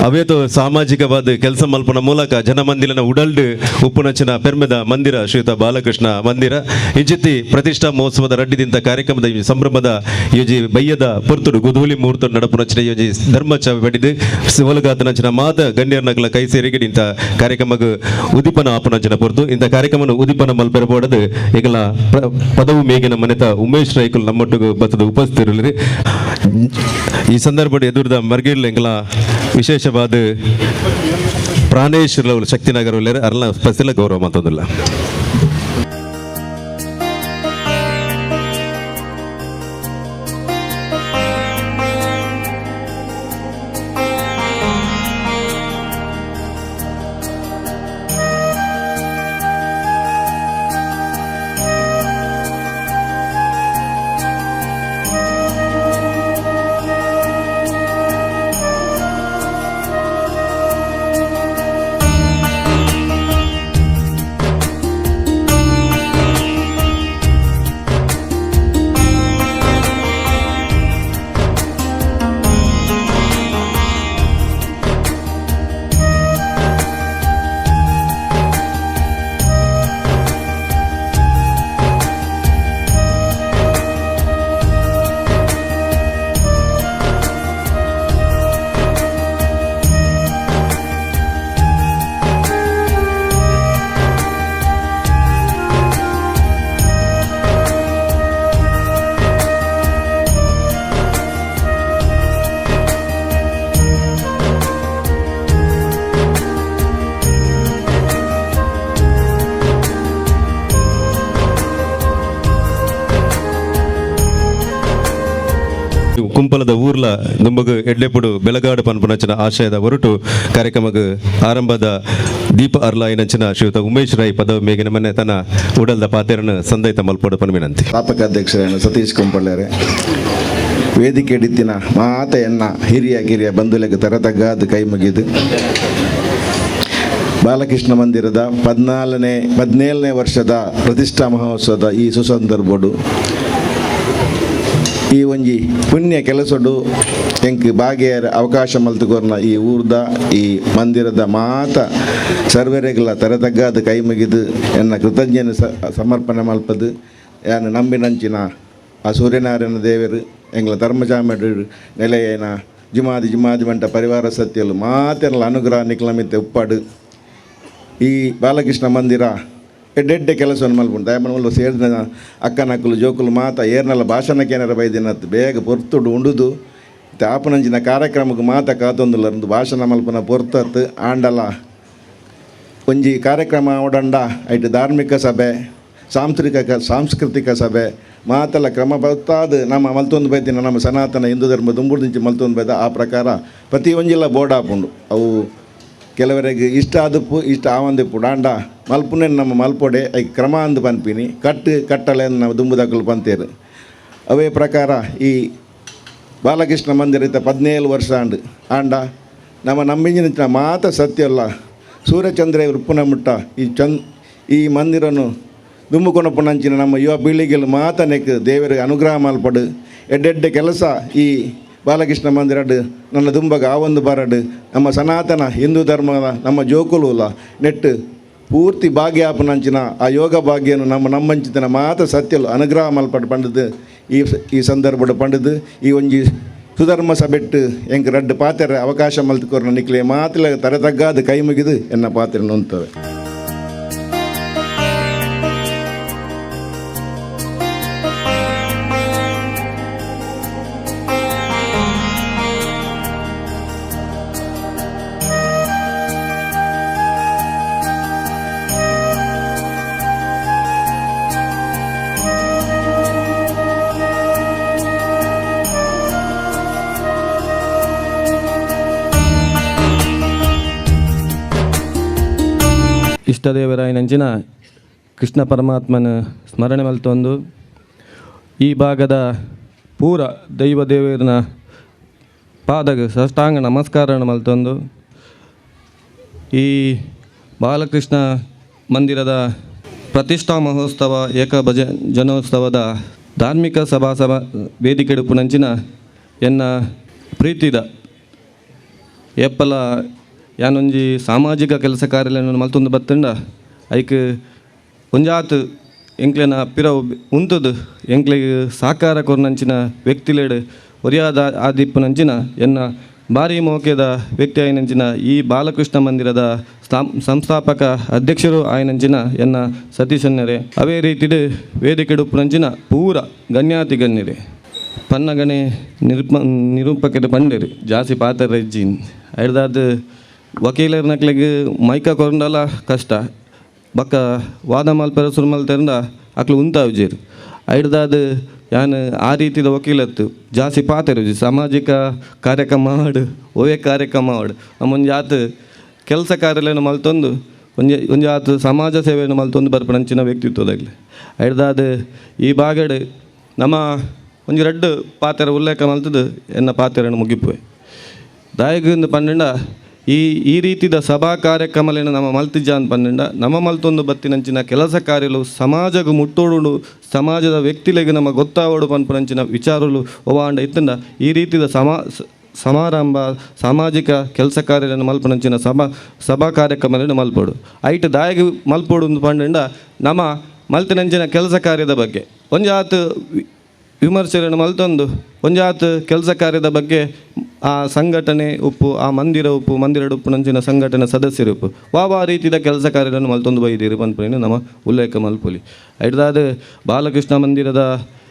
ಅವೇತೋ ಸಾಮಾಜಿಕವಾದ ಕೆಲಸ ಮಲ್ಪನ ಮೂಲಕ ಜನಮಂದಿರನ ಉಡಲ್ಡು ಉಪ್ಪುನಂಚಿನ ಪೆರ್ಮೆದ ಮಂದಿರ ಶ್ರೀಯುತ ಬಾಲಕೃಷ್ಣ ಮಂದಿರ ಇಂಚಿತ್ತಿ ಪ್ರತಿಷ್ಠಾ ಮಹೋತ್ಸವದ ರಡ್ಡಿದಿಂತ ಕಾರ್ಯಕ್ರಮದ ಈ ಸಂಭ್ರಮದ ಯೋಜಿ ಬಯ್ಯದ ಪೊರ್ತುಡು ಗುದೂಲಿ ಮುಹೂರ್ತ ನಡಪುನಂಚಿನ ಯೋಜಿ ಧರ್ಮಚ ಬಡಿದು ಸಿವಲಗಾತನಂಚಿನ ಮಾದ ಗಣ್ಯರ್ನಗಳ ಕೈ ಸೇರಿಗೆ ಇಂಥ ಕಾರ್ಯಕ್ರಮಕ್ಕೆ ಉದಿಪನ ಆಪನಂಚಿನ ಪೊರ್ತು ಇಂಥ ಕಾರ್ಯಕ್ರಮ ಉದಿಪನ ಮಲ್ಪೆರಬೋಡದು ಈಗಲ ಪದವು ಮೇಗಿನ ಮನೆತ ಉಮೇಶ್ ರೈಕುಲ್ ನಮ್ಮೊಟ್ಟಿಗೆ ಬತ್ತದ ಉಪಸ್ಥಿತರಿರಲಿ. ಈ ಸಂದರ್ಭದ ಎದುರದ ಮರ್ಗಿರ್ಲ ಎಂಗಲ ವಿಶೇಷವಾದ ಪ್ರಾಣೇಶ್ವರ ಶಕ್ತಿನಗರ ಅರ್ಲ ಸ್ಪೆಷಲ್ ಗೌರವ ಮಾತೋದಿಲ್ಲ. ಕುಂಪಲದ ಊರ್ಲ ದುಂಬಗ ಎಡ್ಲೆಪುಡು ಬೆಳಗಾಡು ಪನ್ಪುನಂಚಿನ ಆಶಯದ ಹೊರಟು ಕಾರ್ಯಕ್ರಮಕ್ಕೆ ಆರಂಭದ ದೀಪ ಅರ್ಲಾಯಿನಂಚಿನ ಶ್ರೀಯುತ ಉಮೇಶ್ ರೈ ಪದವಿ ಮೇಗಿನ ಮನೆ ತನ್ನ ಉಡಲ್ದ ಪಾತೆರನ್ನು ಸಂದೈತ ಮಲ್ಪಡು ಪನ್ವಿನಂತಿ. ಸ್ಥಾಪಕ ಅಧ್ಯಕ್ಷರಾದ ಸತೀಶ್ ಕುಂಪಳ್ಳರೆ ವೇದಿಕೆ ಎಡಿತ್ತಿನ ಮಾತ ಎನ್ನ ಹಿರಿಯ ಕಿರಿಯ ಬಂಧುಲೆಗೆ ತರತಗ್ಗಾದ ಕೈ ಮುಗಿದು ಬಾಲಕೃಷ್ಣ ಮಂದಿರದ 17ನೇ ವರ್ಷದ ಪ್ರತಿಷ್ಠಾ ಮಹೋತ್ಸವದ ಈ ಸುಸಂದರ್ಭಡು ಈ ಒಂಜಿ ಪುಣ್ಯ ಕೆಲಸಡು ಎಂಕ್ ಭಾಗಿಯರ ಅವಕಾಶ ಮಲ್ತುಕೊರ್ನ ಈ ಊರ್ದ ಈ ಮಂದಿರದ ಮಾತ ಸರ್ವರೆಗಳ ತರತಗ್ಗಾದ ಕೈ ಮುಗಿದು ಎನ್ನ ಕೃತಜ್ಞನ ಸಮರ್ಪಣೆ ಮಲ್ಪದು ಯಾನು ನಂಬಿನಂಚಿನ ಆ ಸೂರ್ಯನಾರಾಯಣ ದೇವರು ಎಂಗ್ಲ ಧರ್ಮಚಾಮಡು ನೆಲೆಯೇನ ಜಿಮಾದಿ ವಂಟ ಪರಿವಾರ ಸತ್ಯಲು ಮಾತೆಲ್ಲ ಅನುಗ್ರಹ ನಿಕ್ಲಮಿತ್ತೆ ಉಪ್ಪಡು ಈ ಬಾಲಕೃಷ್ಣ ಮಂದಿರ ಎಡ್ಡೆಡ್ಡೆ ಕೆಲಸವನ್ನು ಮಲ್ಪುಂಡು ದಯಮಲ್ಲ ಸೇರಿದ ಅಕ್ಕನಕ್ಕಲು ಜೋಕುಲು ಮಾತ ಏರ್ನಲ್ಲ ಭಾಷಣಕ್ಕೇನಾರ ಬೈದಿನತ್ತು ಬೇಗ ಪೊರ್ತುಡು ಉಂಡುದು ಆಪನಂಚಿನ ಕಾರ್ಯಕ್ರಮಕ್ಕೆ ಮಾತ ಕಾತೊಂದುಲ್ಲರಂದು ಭಾಷಣ ಮಲ್ಪನ ಪೊರ್ತತ್ತು ಆಂಡಲ ಒಂಜಿ ಕಾರ್ಯಕ್ರಮ ಉಡಂಡ ಐಟು ಧಾರ್ಮಿಕ ಸಭೆ ಸಾಂಸ್ಕೃತಿಕ ಸಭೆ ಮಾತೆಲ್ಲ ಕ್ರಮ ಬತ್ತಾದ ನಮ್ಮ ಮಲ್ತೊಂದು ಬೈತಿನ ನಮ್ಮ ಸನಾತನ ಹಿಂದೂ ಧರ್ಮ ದುಂಬುಡಿಂಚಿ ಮಲ್ತೊಂದು ಬೈದ ಆ ಪ್ರಕಾರ ಪ್ರತಿ ಒಂಜಿಲ್ಲ ಬೋರ್ಡ್ ಹಾಪುಂಡು ಅವು ಕೆಲವರಿಗೆ ಇಷ್ಟ ಆದಪ್ಪು ಇಷ್ಟ ಆವಂದಿಪ್ಪು ಡಾಂಡ ಮಲ್ಪುನೆ ನಮ್ಮ ಮಲ್ಪೊಡೆ ಐ ಕ್ರಮ ಅಂದು ಪನ್ಪಿನಿ ಕಟ್ಟಲೆ ನಾವು ದುಂಬುದಾಕಲು ಪಂತೇರು ಅವೇ ಪ್ರಕಾರ ಈ ಬಾಲಕೃಷ್ಣ ಮಂದಿರ 17 ವರ್ಷ ಆಂಡ ನಮ್ಮ ನಂಬಿಂಜಿನ ಮಾತ ಸತ್ಯಲ್ಲ ಸೂರ್ಯಚಂದ್ರ ಉಪ್ಪುನ ಮುಟ್ಟ ಈ ಮಂದಿರನು ದುಂಬುಕೊನಪ್ಪುನಂಚಿನ ನಮ್ಮ ಯುವ ಪೀಳಿಗೆಲು ಮಾತ ನೆಕ್ ದೇವರಿಗೆ ಅನುಗ್ರಹ ಮಲ್ಪಡು ಎಡ್ಡೆಡ್ಡೆ ಕೆಲಸ ಈ ಬಾಲಕೃಷ್ಣ ಮಂದಿರಡ್ ನನ್ನ ದುಂಬಗ ಆವೊಂದು ಬರಡು ನಮ್ಮ ಸನಾತನ ಹಿಂದೂ ಧರ್ಮದ ನಮ್ಮ ಜೋಕುಲುಲ ನೆಟ್ಟು ಪೂರ್ತಿ ಭಾಗ್ಯ ಆಪುನಂಚಿನ ಆ ಯೋಗ ಭಾಗ್ಯನು ನಮ್ಮಂಚಿತನ ಮಾತ ಸತ್ಯಲು ಅನುಗ್ರಹ ಮಲ್ಪಡು ಪಂಡದು ಈ ಸಂದರ್ಭದ ಪಂಡದು ಈ ಒಂಜಿ ಸುಧರ್ಮ ಸಭೆಟ್ಟು ಎಂಕ್ ರಡ್ಡು ಪಾತ್ರೆ ಅವಕಾಶ ಮಲ್ತುಕೋರ್ನ ನಿಕ್ಲೆ ಮಾತಲ ತರತಗ್ಗಾದ ಕೈ ಮುಗಿದು ಎನ್ನ ಪಾತ್ರೆ ನೊಂತವೆ. ಇಷ್ಟದೇವರಾಯನಂಚಿನ ಕೃಷ್ಣ ಪರಮಾತ್ಮನ ಸ್ಮರಣೆ ಮಲ್ತೊಂದು ಈ ಭಾಗದ ಪೂರ ದೈವ ದೇವರನ ಪಾದಗೆ ಸಾಷ್ಟಾಂಗ ನಮಸ್ಕಾರ ಮಲ್ತೊಂದು ಈ ಬಾಲಕೃಷ್ಣ ಮಂದಿರದ ಪ್ರತಿಷ್ಠಾ ಮಹೋತ್ಸವ ಜನೋತ್ಸವದ ಧಾರ್ಮಿಕ ಸಭಾ ವೇದಿಕೆಡುಪುನಂಚಿನ ಎನ್ನ ಪ್ರೀತಿದ ಎಪ್ಪಲ ಯಾನೊಂಜಿ ಸಾಮಾಜಿಕ ಕೆಲಸ ಕಾರ್ಯಗಳನ್ನು ಮಲ್ತೊಂದು ಬತ್ತಂಡ ಐಕ್ ಒಂಜಾತ್ ಎಂಕ್ಲೆನ ಪಿರವು ಉಂತದು ಎಂಕ್ಲೆಗ್ ಸಾಕಾರ ಕೊರ್ನಂಚಿನ ವ್ಯಕ್ತಿಲೇಡ್ ಒರಿಯಾದ ಆದಿಪ್ಪುನಂಚಿನ ಎನ್ನ ಭಾರಿ ಮೋಕೆದ ವ್ಯಕ್ತಿ ಆಯ್ನಂಚಿನ ಈ ಬಾಲಕೃಷ್ಣ ಮಂದಿರದ ಸಂಸ್ಥಾಪಕ ಅಧ್ಯಕ್ಷರು ಆಯ್ನಂಚಿನ ಎನ್ನ ಸತೀಶನ್ಯರೇ ಅವೇ ರೀತಿಡ್ ವೇದಿಕೆಡುಪ್ಪುನಂಚಿನ ಪೂರ ಗಣ್ಯಾತಿ ಗಣ್ಯರೇ ಪನ್ನಗಣೆ ನಿರೂಪಕರು ಪಂಡೇರು ಜಾಸ್ತಿ ಪಾತ್ರ ರಜ್ಜಿನ್ ಐಡ್ದಾದ ವಕೀಲರ ನಕ್ಲಿಗೆ ಮೈಕ ಕೊಂಡಲ್ಲ ಕಷ್ಟ ಬಕ್ಕ ವಾದ ಮಲ್ಪರ ಸುರ್ಮಲ್ತರಿಂದ ಅಕ್ಲು ಉಂತಾವುಜೇರು ಐಡ್ದಾದ ಯಾನು ಆ ರೀತಿದ ವಕೀಲತ್ತು ಜಾಸ್ತಿ ಪಾತೆರು ಸಾಮಾಜಿಕ ಕಾರ್ಯಕ್ರಮ ಮಾಡು ಒವೇ ಕಾರ್ಯಕ್ರಮ ಮಾಡು ನಮ್ಮೊಂದು ಆತು ಕೆಲಸ ಕಾರ್ಯಗಳನ್ನು ಮಲ್ತೊಂದು ಒಂಜಿ ಆತು ಸಮಾಜ ಸೇವೆಯನ್ನು ಮಲ್ತೊಂದು ಬರ್ಪಣಂಚಿನ ವ್ಯಕ್ತಿತ್ವದಾಗಲಿ ಐಡ್ದಾದ ಈ ಬಾಗಡ್ ನಮ್ಮ ಒಂಜಿ ರಡ್ಡು ಪಾತ್ರ ಉಲ್ಲೇಖ ಮಲ್ತದ್ದು ಎನ್ನ ಪಾತ್ರೆಯನ್ನು ಮುಗಿಪುವೆ ದಾಯಗಿಂದ ಪನ್ನಂಡ ಈ ರೀತಿದ ಸಭಾ ಕಾರ್ಯಕ್ರಮಗಳನ್ನು ನಮ್ಮ ಮಲ್ತಿಜ್ಜ ಅಂತ ಪನ್ನಂಡ ನಮ್ಮ ಮಲ್ತೊಂದು ಬತ್ತಿನಂಚಿನ ಕೆಲಸ ಕಾರ್ಯಲು ಸಮಾಜಗೂ ಮುಟ್ಟೋಡು ಸಮಾಜದ ವ್ಯಕ್ತಿಲೆಗೆ ನಮ್ಮ ಗೊತ್ತಾವಡು ಪನ್ಪುನಂಚಿನ ವಿಚಾರಗಳು ಒವಾಂಡ ಇತ್ತಂಡ ಈ ರೀತಿದ ಸಮಾರಂಭ ಸಾಮಾಜಿಕ ಕೆಲಸ ಕಾರ್ಯಗಳನ್ನು ಮಲ್ಪನಂಚಿನ ಸಭಾ ಕಾರ್ಯಕ್ರಮಗಳನ್ನು ಮಲ್ಪೋಡು ಐಟ್ ದಾಯಗಿ ಮಲ್ಪೋಡು ಅಂತ ಪನ್ನಂಡ ನಮ್ಮ ಮಲ್ತಿನಂಚಿನ ಕೆಲಸ ಕಾರ್ಯದ ಬಗ್ಗೆ ಒಂಜಾತು ವಿಮರ್ಶೆಯನ್ನು ಮಲ್ತೊಂದು ಒಂಜಾತ್ ಕೆಲಸ ಕಾರ್ಯದ ಬಗ್ಗೆ ಆ ಸಂಘಟನೆ ಉಪ್ಪು ಆ ಮಂದಿರ ಉಪ್ಪುನಂಚಿನ ಸಂಘಟನೆ ಸದಸ್ಯರು ಉಪ್ಪು ವಾವ ರೀತಿಯ ಕೆಲಸ ಕಾರ್ಯಗಳನ್ನು ಮಲ್ತೊಂದು ಬೈದಿರು ಪನ್ಪುನ ನಮ್ಮ ಉಲ್ಲೇಖ ಮಲ್ಪೊಲಿ ಐಡ್ದಾದ ಬಾಲಕೃಷ್ಣ ಮಂದಿರದ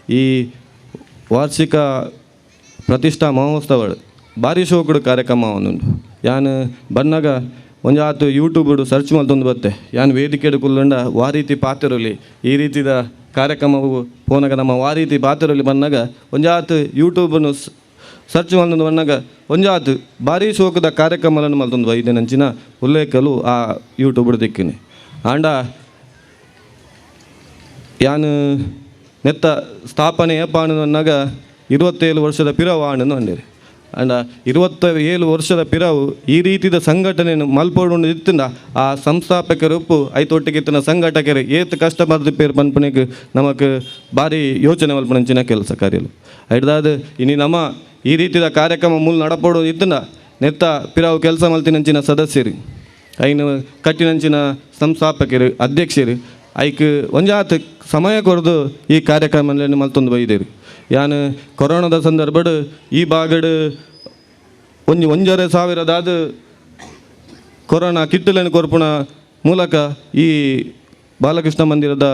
ಈ ವಾರ್ಷಿಕ ಪ್ರತಿಷ್ಠಾ ಮಹೋತ್ಸವ ಭಾರಿ ಶೋಕುಡು ಕಾರ್ಯಕ್ರಮ ಒಂದುಂಡು ಯಾನು ಬನ್ನಾಗ ಒಂಜಾತು ಯೂಟ್ಯೂಬ್ಡು ಸರ್ಚ್ ಮಲ್ತೊಂದು ಬತ್ತೆ ಯಾನು ವೇದಿಕೆಡು ಕುಲ್ಲಂಡ ವಾ ರೀತಿ ಪಾತ್ರಲಿ ಈ ರೀತಿದ ಕಾರ್ಯಕ್ರಮವು ಪೋನಾಗ ನಮ್ಮ ಆ ರೀತಿ ಪಾತ್ರದಲ್ಲಿ ಬಂದಾಗ ಒಂಜಾತು ಯೂಟ್ಯೂಬನ್ನು ಸರ್ಚ್ ಮಲ್ತೊಂದು ಬಂದಾಗ ಒಂಜಾತು ಭಾರಿ ಶೋಕದ ಕಾರ್ಯಕ್ರಮಗಳನ್ನು ಮಲ್ತೊಂದು ಐದು ನಂಚಿನ ಉಲ್ಲೇಖಲು ಆ ಯೂಟ್ಯೂಬ್ಡು ದಿಕ್ಕಿನಿ ಆಂಡ ಯಾನು ನೆತ್ತ ಸ್ಥಾಪನೆ ಏಪಾಣು ಅನ್ನಾಗ 27 ವರ್ಷದ ಪಿರವು ಆಣನು ಅಂಡೇರಿ ಅಂಡ 27 ವರ್ಷದ ಪಿರವು ಈ ರೀತಿಯ ಸಂಘಟನೆಯನ್ನು ಮಲ್ಪೊಂಡು ಇತ್ತಿಂದ ಆ ಸಂಸ್ಥಾಪಕರು ಉಪ್ಪು ಐತೊಟ್ಟಿಗಿತ್ತಿನ ಸಂಘಟಕರು ಏತ್ ಕಷ್ಟ ಬರ್ದು ಪೇರು ಪನ್ಪುಣಿಗೆ ನಮಗೆ ಭಾರಿ ಯೋಚನೆ ಮಲ್ಪನಂಚಿನ ಕೆಲಸ ಕಾರ್ಯಲು ಹಿಡ್ದಾದ ಇನ್ನು ನಮ್ಮ ಈ ರೀತಿಯ ಕಾರ್ಯಕ್ರಮ ಮೂಲ ನಡಪೋಡು ಇತ್ತಿಂದ ನೆತ್ತ ಪಿರವು ಕೆಲಸ ಮಲ್ತಿನಂಚಿನ ಸದಸ್ಯರು ಐನು ಕಟ್ಟಿನಂಚಿನ ಸಂಸ್ಥಾಪಕರು ಅಧ್ಯಕ್ಷರು ಐಕ್ ಒಂಜಾತ್ ಸಮಯ ಕೊರದು ಈ ಕಾರ್ಯಕ್ರಮಗಳನ್ನು ಮಲ್ತೊಂದು ಬೈದೇರು ಯಾನು ಕೊರೋನಾದ ಸಂದರ್ಭಡ್ ಈ ಬಾಗಡ್ 1,500,000 ಕೊರೋನಾ ಕಿಟ್ಟುಗಳನ್ನು ಕೊರ್ಪುಣ ಮೂಲಕ ಈ ಬಾಲಕೃಷ್ಣ ಮಂದಿರದ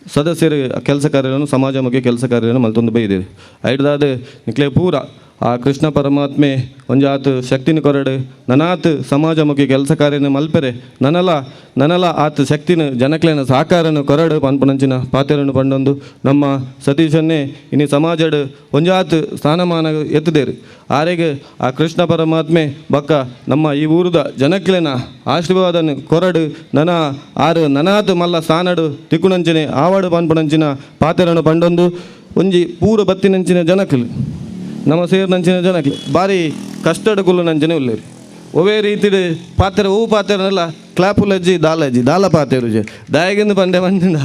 ಸದಸ್ಯರು ಕೆಲಸ ಕಾರ್ಯಗಳನ್ನು ಸಮಾಜಮುಖಿ ಕೆಲಸ ಕಾರ್ಯಗಳನ್ನು ಮಲ್ತೊಂದು ಬೈದೇರು ಐಡ್ದಾದ ನಿಕ್ಲೆ ಪೂರ ಆ ಕೃಷ್ಣ ಪರಮಾತ್ಮೆ ಒಂಜಾತು ಶಕ್ತಿನ ಕೊರಡು ನನಾತ್ ಸಮಾಜಮುಖಿ ಕೆಲಸ ಕಾರ್ಯನ ಮಲ್ಪೆರೆ ನನಲ ಆತ ಶಕ್ತಿನ ಜನಕ್ಲೇನ ಸಾಕಾರನ ಕೊರಡು ಪನ್ಪುನಂಚಿನ ಪಾತೆರನ್ನು ಪಂಡೊಂದು ನಮ್ಮ ಸತೀಶನ್ನೇ ಇನ್ನು ಸಮಾಜಡ್ ಒಂಜಾತು ಸ್ಥಾನಮಾನ ಎತ್ತದೇರು ಆರೆಗೆ ಆ ಕೃಷ್ಣ ಪರಮಾತ್ಮೆ ಬಕ್ಕ ನಮ್ಮ ಈ ಊರದ ಜನಕ್ಲೇನ ಆಶೀರ್ವಾದನ ಕೊರಡು ನನಾತ್ ಮಲ್ಲ ಸ್ಥಾನಡು ತಿಕ್ಕುನಂಚಿನ ಆವಾಡು ಪನ್ಪುನಂಚಿನ ಪಾತೆರನ್ನು ಪಂಡೊಂದು ಒಂಜಿ ಪೂರ ಬತ್ತಿನಂಚಿನ ಜನಕ್ಲು ನಮ್ಮ ಸೇರಿನಂಚಿನ ಜನಕ್ಕೆ ಭಾರಿ ಕಷ್ಟದ ಕುಲ್ಲು ನಂಚನೆ ಉಳ್ಳೇರು ಒವೇ ರೀತಿ ಪಾತ್ರೆ ಹೂ ಪಾತ್ರೆನೆಲ್ಲ ಕ್ಲಾಪುಲಜ್ಜಿ ದಾಲ ಪಾತ್ರೆ ದಾಯಗಿಂದ ಬಂಡೆ ಬಂದಿಂದ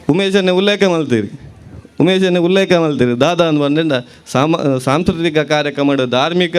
ಉಮೇಶನ್ನೇ ಉಲ್ಲೇಖ ಮಲ್ತೀರಿ ದಾದ ಅಂದ್ ಬಂದಿಂದ ಸಾಂಸ್ಕೃತಿಕ ಕಾರ್ಯಕ್ರಮ ಧಾರ್ಮಿಕ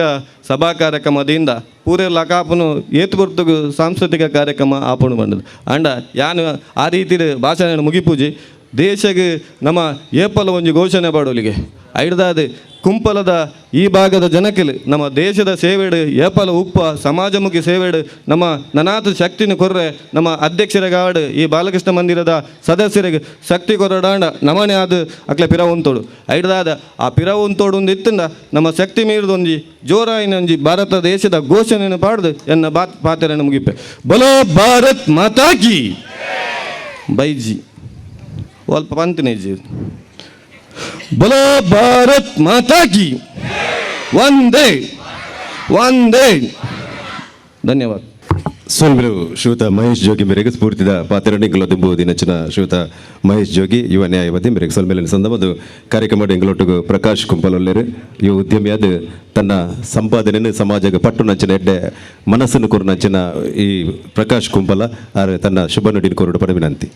ಸಭಾ ಕಾರ್ಯಕ್ರಮದಿಂದ ಪೂರೆಲ್ಲ ಕಾಪುನು ಏತು ಬರ್ತಗೂ ಸಾಂಸ್ಕೃತಿಕ ಕಾರ್ಯಕ್ರಮ ಆಪುಣು ಬಂದದ್ದು ಅಂಡ ಯಾನು ಆ ರೀತಿ ಭಾಷಣ ಮುಗಿಪೂಜಿ ದೇಶಗೆ ನಮ್ಮ ಏಪಲ ಒಂಜಿ ಘೋಷಣೆ ಪಾಡೋಲಿಗೆ ಐಡ್ದಾದ ಕುಂಪಲದ ಈ ಭಾಗದ ಜನಕಲು ನಮ್ಮ ದೇಶದ ಸೇವೆಡು ಏಪಲ ಉಪ್ಪ ಸಮಾಜಮುಖಿ ಸೇವೆಡು ನಮ್ಮ ನನಾಥ ಶಕ್ತಿನ ಕೊರ್ರೆ ನಮ್ಮ ಅಧ್ಯಕ್ಷರಿಗಾಡು ಈ ಬಾಲಕೃಷ್ಣ ಮಂದಿರದ ಸದಸ್ಯರಿಗೆ ಶಕ್ತಿ ಕೊರಡಾಂಡ ನಮನೆ ಆದ ಅಕ್ಲೆ ಪಿರವಂತೋಡು ಐಡ್ದಾದ ಆ ಪಿರವಂತೋಡು ಒಂದು ಇತ್ತಂದ ನಮ್ಮ ಶಕ್ತಿ ಮೀರಿದೊಂಜಿ ಜೋರಾಯಿನೊಂಜಿ ಭಾರತ ದೇಶದ ಘೋಷಣೆಯನ್ನು ಪಾಡ್ದು ಎನ್ನ ಪಾತ್ರೆಯನ್ನು ಮುಗಿಪೆ ಬಲೋ ಭಾರತ್ ಮಾತಾಕಿ ಬೈಜಿ ಸ್ವಲ್ಪ ಪಂತನೇಜಿ बोलो भारत माता की वंदे वंदे ಧನ್ಯವಾದ ಸೋಲ್ಬಿರು ಶ್ರೀಯುತ ಮಹೇಶ್ ಜೋಗಿ ಮೇರೆಗೆ ಸ್ಫೂರ್ತಿದ ಪಾತ್ರೆಯನ್ನು ಎಂಗಳೊಂದು ದಿನಚಿನ ಶ್ರೀಯುತ ಮಹೇಶ್ ಜೋಗಿ ಯುವ ನ್ಯಾಯವಾದಿ ಮೇರೆಗೆ ಸೊಲ್ಮೇಲಿನ ಸಂದಮದು ಕಾರ್ಯಕ್ರಮ ಎಂಗಳೊಟ್ಟಿಗೆ ಪ್ರಕಾಶ್ ಕುಂಪಲೊಲ್ಲೇರು ಯುವ ಉದ್ಯಮಿಯಾದ ತನ್ನ ಸಂಪಾದನೆಯನ್ನು ಸಮಾಜಕ್ಕೆ ಪಟ್ಟು ನಂಚಿನ ಎಡ್ಡೆ ಮನಸ್ಸನ್ನು ಕೊರು ನಂಚಿನ ಈ ಪ್ರಕಾಶ್ ಕುಂಪಲ ತನ್ನ ಶುಭ ನುಡಿನ ಕೊರಡು ಪಡ ವಿನಂತಿ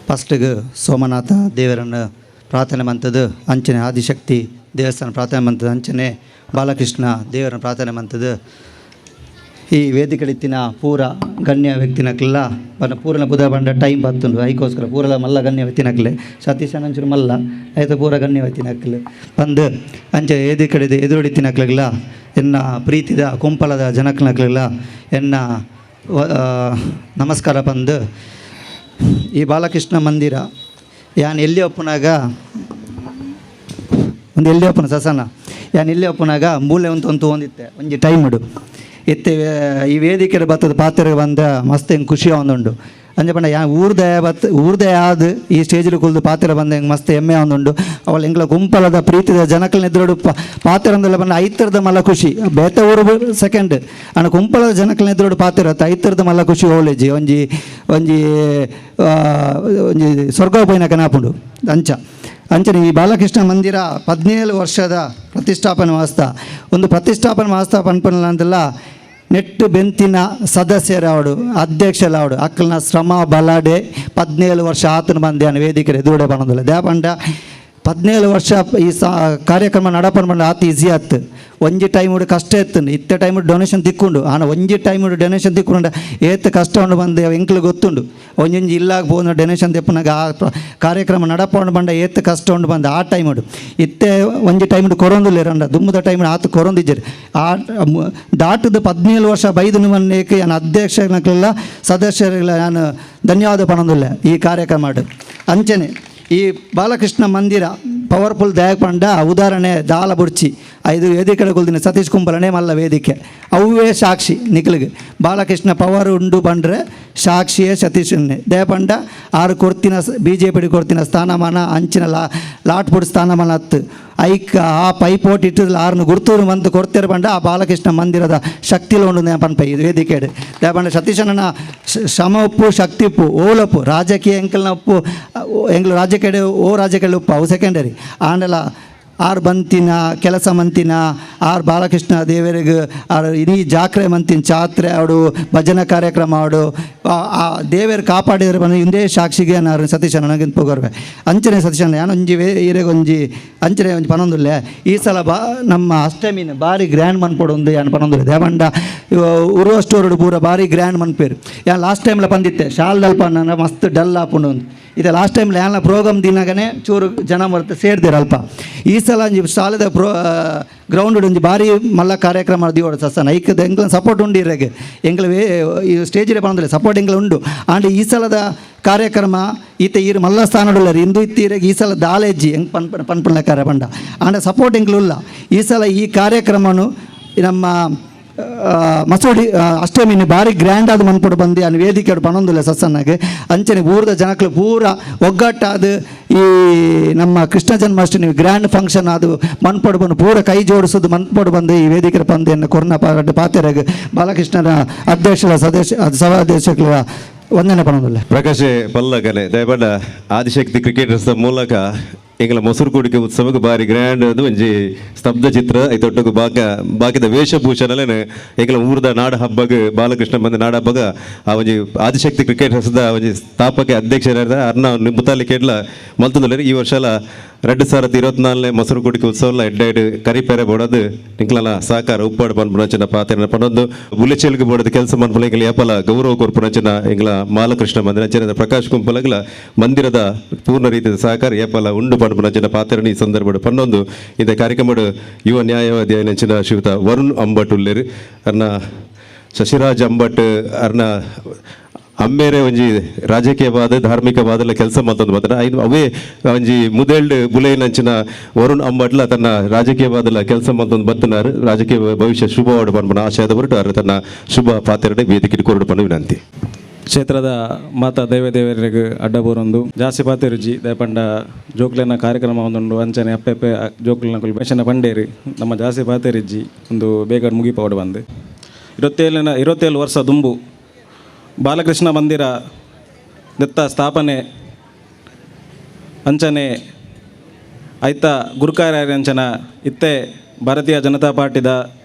ಫಸ್ಟಿಗೆ ಸೋಮನಾಥ ದೇವರನ್ನು ಪ್ರಾರ್ಥನೆ ಮಂತದ್ದು ಅಂಚನೆ ಆದಿಶಕ್ತಿ ದೇವಸ್ಥಾನ ಪ್ರಾರ್ಥನೆ ಮಂತದ್ದು ಅಂಚನೆ ಬಾಲಕೃಷ್ಣ ದೇವರನ್ನ ಪ್ರಾರ್ಥನೆ ಮಂತದ್ದು ಈ ವೇದಿಕೆಳಿತ್ತಿನ ಪೂರ ಗಣ್ಯ ವ್ಯಕ್ತಿನಕ್ಲೆಲ್ಲ ಪೂರನ ಬುಧ ಬಂಡ ಟೈಮ್ ಬತ್ತುಂಡು ಐಕೋಸ್ಕರ ಪೂರಲ ಮಲ್ಲ ಗಣ್ಯ ವ್ಯಕ್ತಿನಕ್ಲೆ ಸತೀಶ್ ಅಂಚೂರು ಮಲ್ಲ ಆಯ್ತು ಪೂರ ಗಣ್ಯ ವ್ಯಕ್ತಿನಕ್ಲೆ ಬಂದು ಅಂಚೆ ವೇದಿಕೆಳಿದ ಎದುರುಡಿತಿನಕ್ಲೆಲ್ಲ ಎನ್ನ ಪ್ರೀತಿದ ಕುಂಪಲದ ಜನಕ್ಲಕ್ಲೆಲ್ಲ ಎನ್ನ ನಮಸ್ಕಾರ ಬಂದು ಈ ಬಾಲಕೃಷ್ಣ ಮಂದಿರ ಯಾನ್ ಎಲ್ಲಿ ಒಪ್ಪನಾಗ ಒಂದು ಎಲ್ಲಿ ಒಪ್ಪನ ಸಸನ ಯಾನ್ ಎಲ್ಲಿ ಒಪ್ಪನಾಗ ಮೂಲೆ ಒಂದು ಒಂದಿತ್ತೆ ಒಂಜಿ ಟೈಮ್ ಇಡು ಎತ್ತೆ ಈ ವೇದಿಕೆ ಬತ್ತದ ಪಾತ್ರೆ ಬಂದ ಮಸ್ತ್ ಹೆಂಗೆ ಖುಷಿ ಒಂದುಂಡು ಅಂಜೆ ಪಂಡ ಯಾ ಊರ್ದೇ ಆದ ಈ ಸ್ಟೇಜಿൽ ಕುಲ್ದು ಪಾತ್ರೆ ಬಂದ ಹೆಂಗೆ ಮಸ್ತ್ ಹೆಮ್ಮೆ ಒಂದುಂಡು ಅವಳು ಎಂಗ್ಲ ಗುಂಪಲದ ಪ್ರೀತಿದ ಜನಕಲ್ನ ಎದುರು ಪಾತ್ರೆ ಅಂದಲ್ಲ ಬಂದ ಐತರದ ಮಲ್ಲ ಖುಷಿ ಬೇತ ಊರು ಸೆಕೆಂಡ್ ಅಣ್ಣ ಗುಂಪಲದ ಜನಕಲ್ನ ಎದುರು ಪಾತ್ರೆ ಐತರದ ಮಲ್ಲ ಖುಷಿ ಹೋಗ್ಲೇಜಿ ಒಂಜಿ ಒಂಜಿ ಒಂಜಿ ಸ್ವರ್ಗ ಪೋಯಿನ ಕನಾಪುಂಡು ಅಂಚನೆ ಈ ಬಾಲಕೃಷ್ಣ ಮಂದಿರ 17 ವರ್ಷದ ಪ್ರತಿಷ್ಠಾಪನೆ ವಾಸ್ತ ಒಂದು ಪ್ರತಿಷ್ಠಾಪನೆ ವಾಸ್ತ ಪನ್ಪನಲ್ಲ ಅಂತೆಲ್ಲ ನೆಟ್ಟು ಬೆಂತಿನ ಸದಸ್ಯರಾವಡು ಅಧ್ಯಕ್ಷರಾವಡು ಅಕ್ಕಲ್ನ ಶ್ರಮ ಬಲಾಡೆ 17 ವರ್ಷ ಆತನ ಬಂದೆ ವೇದಿಕೆ ಎದುರುಡೆ ಬಂದಿಲ್ಲ ದೇಪಂಡ 17 ವರ್ಷ ಈ ಕಾರ್ಯಕ್ರಮ ನಡಪನ್ ಬಂಡ ಆತ ಈಸಿ ಆತ್ ಒಂಜಿ ಟೈಮ್ ಕಷ್ಟ ಇತ್ತು ಇತ್ತ ಟೈಮ್ ಡೊನೇಷನ್ ತಿಕ್ಕೊಂಡು ಆನ ಒಂಜಿ ಟೈಮ್ ಡೊನೇಷನ್ ತಿಕ್ಕೊಂಡು ಏತ್ ಕಷ್ಟ ಉಂಡು ಬಂದು ಎಂಕ್ಲು ಗೊತ್ತುಂಡು ಒಂಜೊಂಜಿ ಇಲ್ಲಾಗ ಹೋದ ಡೊನೇಷನ್ ತೆಪ್ಪನಾಗ ಆ ಕಾರ್ಯಕ್ರಮ ನಡಪಂಡು ಬಂಡ ಏತ್ ಕಷ್ಟ ಉಂಡು ಬಂದು ಆ ಟೈಮ್ ಇತ್ತೆ ಒಂಜಿ ಟೈಮ್ ಕೊರೊಂದುಲ್ಲೇರಂಡ ದುಮ್ಮದ ಟೈಮ್ ಆತ ಕೊರೊಂದಿಜ್ಜರು ಆ ದಾಟದ 17 ವರ್ಷ ಬೈದು ಮನೆಗೆ ನಾನು ಅಧ್ಯಕ್ಷರಕ್ಕೆಲ್ಲ ಸದಸ್ಯರಿಗೆಲ್ಲ ನಾನು ಧನ್ಯವಾದ ಪಣಂದಿಲ್ಲ ಈ ಕಾರ್ಯಕ್ರಮ ಅಂಚನೆ ಈ ಬಾಲಕೃಷ್ಣ ಮಂದಿರ ಪವರ್ಫುಲ್ ದಯಕ್ ಪಂಡ ಉದಾಹರಣೆ ದಾಲ ಬುಡ್ಚಿ 5 ವೇದಿಕೆಗಳ ಕುಲ್ದಿನ ಸತೀಶ್ ಕುಂಬಲನೆ ಮಲ್ಲ ವೇದಿಕೆ ಅವೇ ಸಾಕ್ಷಿ ನಿಖಲಿಗೆ ಬಾಲಕೃಷ್ಣ ಪವರ್ ಉಂಡು ಬಂಡ್ರೆ ಸಾಕ್ಷಿಯೇ ಸತೀಶನ್ನೇ ದಯಪಂಡ ಆರು ಕೊಡ್ತಿನ BJP ಕೊಡ್ತಿನ ಸ್ಥಾನಮಾನ ಅಂಚಿನ ಲಾಟ್ ಬುಡ್ ಸ್ಥಾನಮಾನ ಹತ್ತು ಐಕ್ ಆ ಪೈಪೋಟ್ ಇಟ್ಟಿದ್ಲ ಆರ್ನು ಗುರ್ತೂರು ಮಂತ್ ಕೊಡ್ತಿರ ಬಂಡ ಆ ಬಾಲಕೃಷ್ಣ ಮಂದಿರದ ಶಕ್ತಿಲು ಉಂಡು ಪನ್ಪೈ ಇದು ವೇದಿಕೆ ದಯಪಂಡ ಸತೀಶನ ಶ್ರಮ ಉಪ್ಪು ಶಕ್ತಿ ಉಪ್ಪು ಓಲಪ್ಪು ರಾಜಕೀಯ ಎಂಕಲ್ನ ಉಪ್ಪು ಎಂಗ್ಲು ರಾಜಕೀಯ ರಾಜಕೀಯ ಉಪ್ಪು ಅವು ಸೆಕೆಂಡರಿ ಆಂಡಲ ಆರು ಬಂತಿನ ಕೆಲಸ ಮಂತಿನ ಆರು ಬಾಲಕೃಷ್ಣ ದೇವರಿಗೆ ಆರು ಇಡೀ ಜಾತ್ರೆ ಮಂತಿನ ಜಾತ್ರೆ ಆಡು ಭಜನಾ ಕಾರ್ಯಕ್ರಮ ಆಡು ಆ ದೇವರು ಕಾಪಾಡಿದ್ರೆ ಬಂದು ಹಿಂದೆ ಸಾಕ್ಷಿಗೆ ನಾನು ಸತೀಶ ನನಗಿಂತ ಹೋಗೋರ್ವೆ ಅಂಚನೆ ಸತೀಶನ ನಾನು ಒಂಜಿ ಈರೆಗೊಂಜಿ ಅಂಚನೆ ಒಂಜಿ ಪನೊಂದುಲ್ಲೆ ಈ ಸಲ ನಮ್ಮ ಅಷ್ಟಮಿನ ಭಾರಿ ಗ್ರ್ಯಾಂಡ್ ಮನ್ಪೋಡು ಒಂದು ಯಾನು ಪನೊಂದುಲ್ಲೆ ದೇವಂಡ ಉರುವ ಸ್ಟೋರ್ಡು ಪೂರ ಭಾರಿ ಗ್ರ್ಯಾಂಡ್ ಮನ್ಪೇರು ಯಾನು ಲಾಸ್ಟ್ ಟೈಮ್ಲ ಬಂದಿತ್ತೆ ಶಾಲ್ದಲ್ಪ ನನ್ನ ಮಸ್ತ್ ಡಲ್ ಹಾಕೊಂಡು ಒಂದು ಇದು ಲಾಸ್ಟ್ ಟೈಮ್ ಯಾನ ಪ್ರೋಗ್ರಾಮ್ ದಿನಾಗನೇ ಚೂರು ಜನ ಬರುತ್ತೆ ಸೇರ್ದಿರ ಅಲ್ಪ ಈ ಸಲ ಸಾಲದ ಗ್ರೌಂಡ್ ಒಂಜಿ ಭಾರಿ ಮಲ್ಲ ಕಾರ್ಯಕ್ರಮ ದಿವೋಡು ಸಸ್ಸನ ಐಕದ ಎಂಗ್ಲ ಸಪೋರ್ಟ್ ಉಂಡು ಇರ್ರೆಗ್ ಎಂಗ್ಲವೇ ಈ ಸ್ಟೇಜಿಗೆ ಬಂದಿಲ್ಲ ಸಪೋರ್ಟ್ ಎಂಗ್ಲ ಉಂಡು ಆಂಡ್ ಈ ಸಲದ ಕಾರ್ಯಕ್ರಮ ಈತ ಈರು ಮಲ್ಲ ಸ್ಥಾನಡುಳ್ಳರು ಇಂದು ಇತ್ತೀರೆಗೆ ಈ ಸಲ ದಾಲೇಜಿ ಹೆಂಗೆ ಪನ್ಪುಣ್ಣ ಕಾರ್ಯ ಪಂಡ ಆಂಡ ಸಪೋರ್ಟ್ ಎಂಗ್ಲುಲ್ಲ ಈ ಸಲ ಈ ಕಾರ್ಯಕ್ರಮನು ನಮ್ಮ ಮಸೂಡಿ ಅಷ್ಟಮಿನಿ ಭಾರಿ ಗ್ರ್ಯಾಂಡ್ ಆದ ಮನ್ಪಡು ಬಂದು ಅನ್ನು ವೇದಿಕೆ ಪಣೊಂದಿಲ್ಲ ಸತ್ಸನ್ನಾಗೆ ಅಂಚನೆ ಊರದ ಜನಗಳು ಪೂರ ಒಗ್ಗಟ್ಟಾದ ಈ ನಮ್ಮ ಕೃಷ್ಣ ಜನ್ಮಾಷ್ಟಮಿ ಗ್ರ್ಯಾಂಡ್ ಫಂಕ್ಷನ್ ಅದು ಮನ್ಪಡು ಬಂದು ಪೂರ ಕೈ ಜೋಡಿಸೋದು ಮನ್ಪಡು ಬಂದು ಈ ವೇದಿಕೆ ಪಂದೆಯನ್ನು ಕೊರೋನಾ ಪಾತೆರೆಗೆ ಬಾಲಕೃಷ್ಣನ ಅಧ್ಯಕ್ಷರ ಸಭಾಧ್ಯಕ್ಷಗಳ ವಂದನೆ ಪಣೋದಿಲ್ಲ ಪ್ರಕಾಶ್ ಪಲ್ಲಕನೆ ದಯಪಂಡ ಆದಿಶಕ್ತಿ ಕ್ರಿಕೆಟರ್ಸ್ ಮೂಲಕ ಎಂಗ್ಲ ಮೊಸರು ಕುಡಿಕೆ ಉತ್ಸವಕ್ಕೆ ಬಾರಿ ಗ್ರ್ಯಾಂಡ್ ಅದು ಒಂಜಿ ಸ್ತಬ್ಧ ಚಿತ್ರ ಐತೊಟ್ಟకు ಬಾಕಿದ ವೇಷಭೂಷಣಲೇನೆ ಎಂಗ್ಲ ಊರದ ನಾಡ ಹಬ್ಬಗೆ ಬಾಲಕೃಷ್ಣ ಬಂದ ನಾಡ ಹಬ್ಬಗ ಆ ಒಂಜಿ ಆದಿಶಕ್ತಿ ಕ್ರಿಕೆಟರ್ಸ್ದ ಒಂಜಿ ಸ್ಥಾಪಕ ಅಧ್ಯಕ್ಷರಾದ ಅರ್ನ ಮುತಾಲಿಕೆಡ್ಲ ಮಲ್ತುದಲ್ಲರಿ ಈ ವರ್ಷಲ 2024 ಮೊಸರು ಕುಡಿಕೆ ಉತ್ಸವ ಎಡ್ಡೆಡ್ ಕರಿಪೇರೆ ಬೋಡದು ನಿಂಕ್ಲನ ಸಹಕಾರ ಉಪ್ಪಾಡು ಪನ್ಪುನಂಚಿನ ಪಾತ್ರ ಪನ್ನೊಂದು ಬುಲೆಚೆಲ್ಗೆ ಬೋಡದ ಕೆಲಸ ಮನ್ಪುಲ ಎಂಗ್ಲ ಯಾಪಲ ಗೌರವ ಕೊರ್ಪುನಂಚಿನ ಎಂಗ್ಲ ಮಾಲಕೃಷ್ಣ ಮಂದಿರ ಪ್ರಕಾಶ್ ಕುಂಪಲಗ್ಲ ಮಂದಿರದ ಪೂರ್ಣ ರೀತಿಯ ಸಹಕಾರ ಯಾಪಲ ಉಂಡು ಪನ್ಪುನಂಚಿನ ಪಾತ್ರನ ಈ ಸಂದರ್ಭ ಪನ್ನೊಂದು ಇಂದ ಕಾರ್ಯಕ್ರಮಡು ಯುವ ನ್ಯಾಯವಾದಿ ನೆಂಚಿನ ಶ್ರೀಯುತ ವರುಣ್ ಅಂಬಟ್ ಉಲ್ಲೇರು ಅರ್ನ ಶಶಿರಾಜ್ ಅಂಬಟ್ ಅರ್ನ ಅಮ್ಮೇರೆ ಒಂಜಿ ರಾಜಕೀಯವಾದ ಧಾರ್ಮಿಕವಾದ ಕೆಲಸ ಮತ್ತೊಂದು ಮಾತ್ರ ಐದು ಅವೇ ಒಂಜಿ ಮುದೇಳ್ಡ್ ಬುಲೇನಂಚಿನ ವರುಣ್ ಅಂಬಟ್ಲ ತನ್ನ ರಾಜಕೀಯವಾದ ಕೆಲಸ ಮತ್ತೊಂದು ಬತ್ತನಾರು ರಾಜಕೀಯ ಭವಿಷ್ಯ ಶುಭವಾಡು ಪನ್ಪನ ಆಶಯದ ಹೊರಟು ಅವರು ತನ್ನ ಶುಭ ಪಾತ್ರೆ ವೇದಿಕೆ ಕೊರಡು ಪನ್ನು ವಿನಂತಿ ಕ್ಷೇತ್ರದ ಮಾತಾ ದೇವರಿಗೆ ಅಡ್ಡಬೋರೊಂದು ಜಾಸ್ತಿ ಪಾತಿರುಜಿ ದಯಪಂಡ ಜೋಕ್ಲೆನ ಕಾರ್ಯಕ್ರಮ ಒಂದುಂಡು ಅಂಚನೆ ಅಪ್ಪೆಪ್ಪೆ ಜೋಕ್ಲೆನ ಮೆಷನ ಪಂಡೇರಿ ನಮ್ಮ ಜಾಸ್ತಿ ಪಾತಿರಿಜ್ಜಿ ಒಂದು ಬೇಗ ಮುಗಿಪೋಡು ಬಂದು 27 ವರ್ಷ ದುಂಬು ಬಾಲಕೃಷ್ಣ ಮಂದಿರ ದತ್ತ ಸ್ಥಾಪನೆ ಅಂಚನೆ ಐತ ಗುರುಕಾರ್ಯಂಚನ ಇತ್ತೆ ಭಾರತೀಯ ಜನತಾ ಪಾರ್ಟಿದ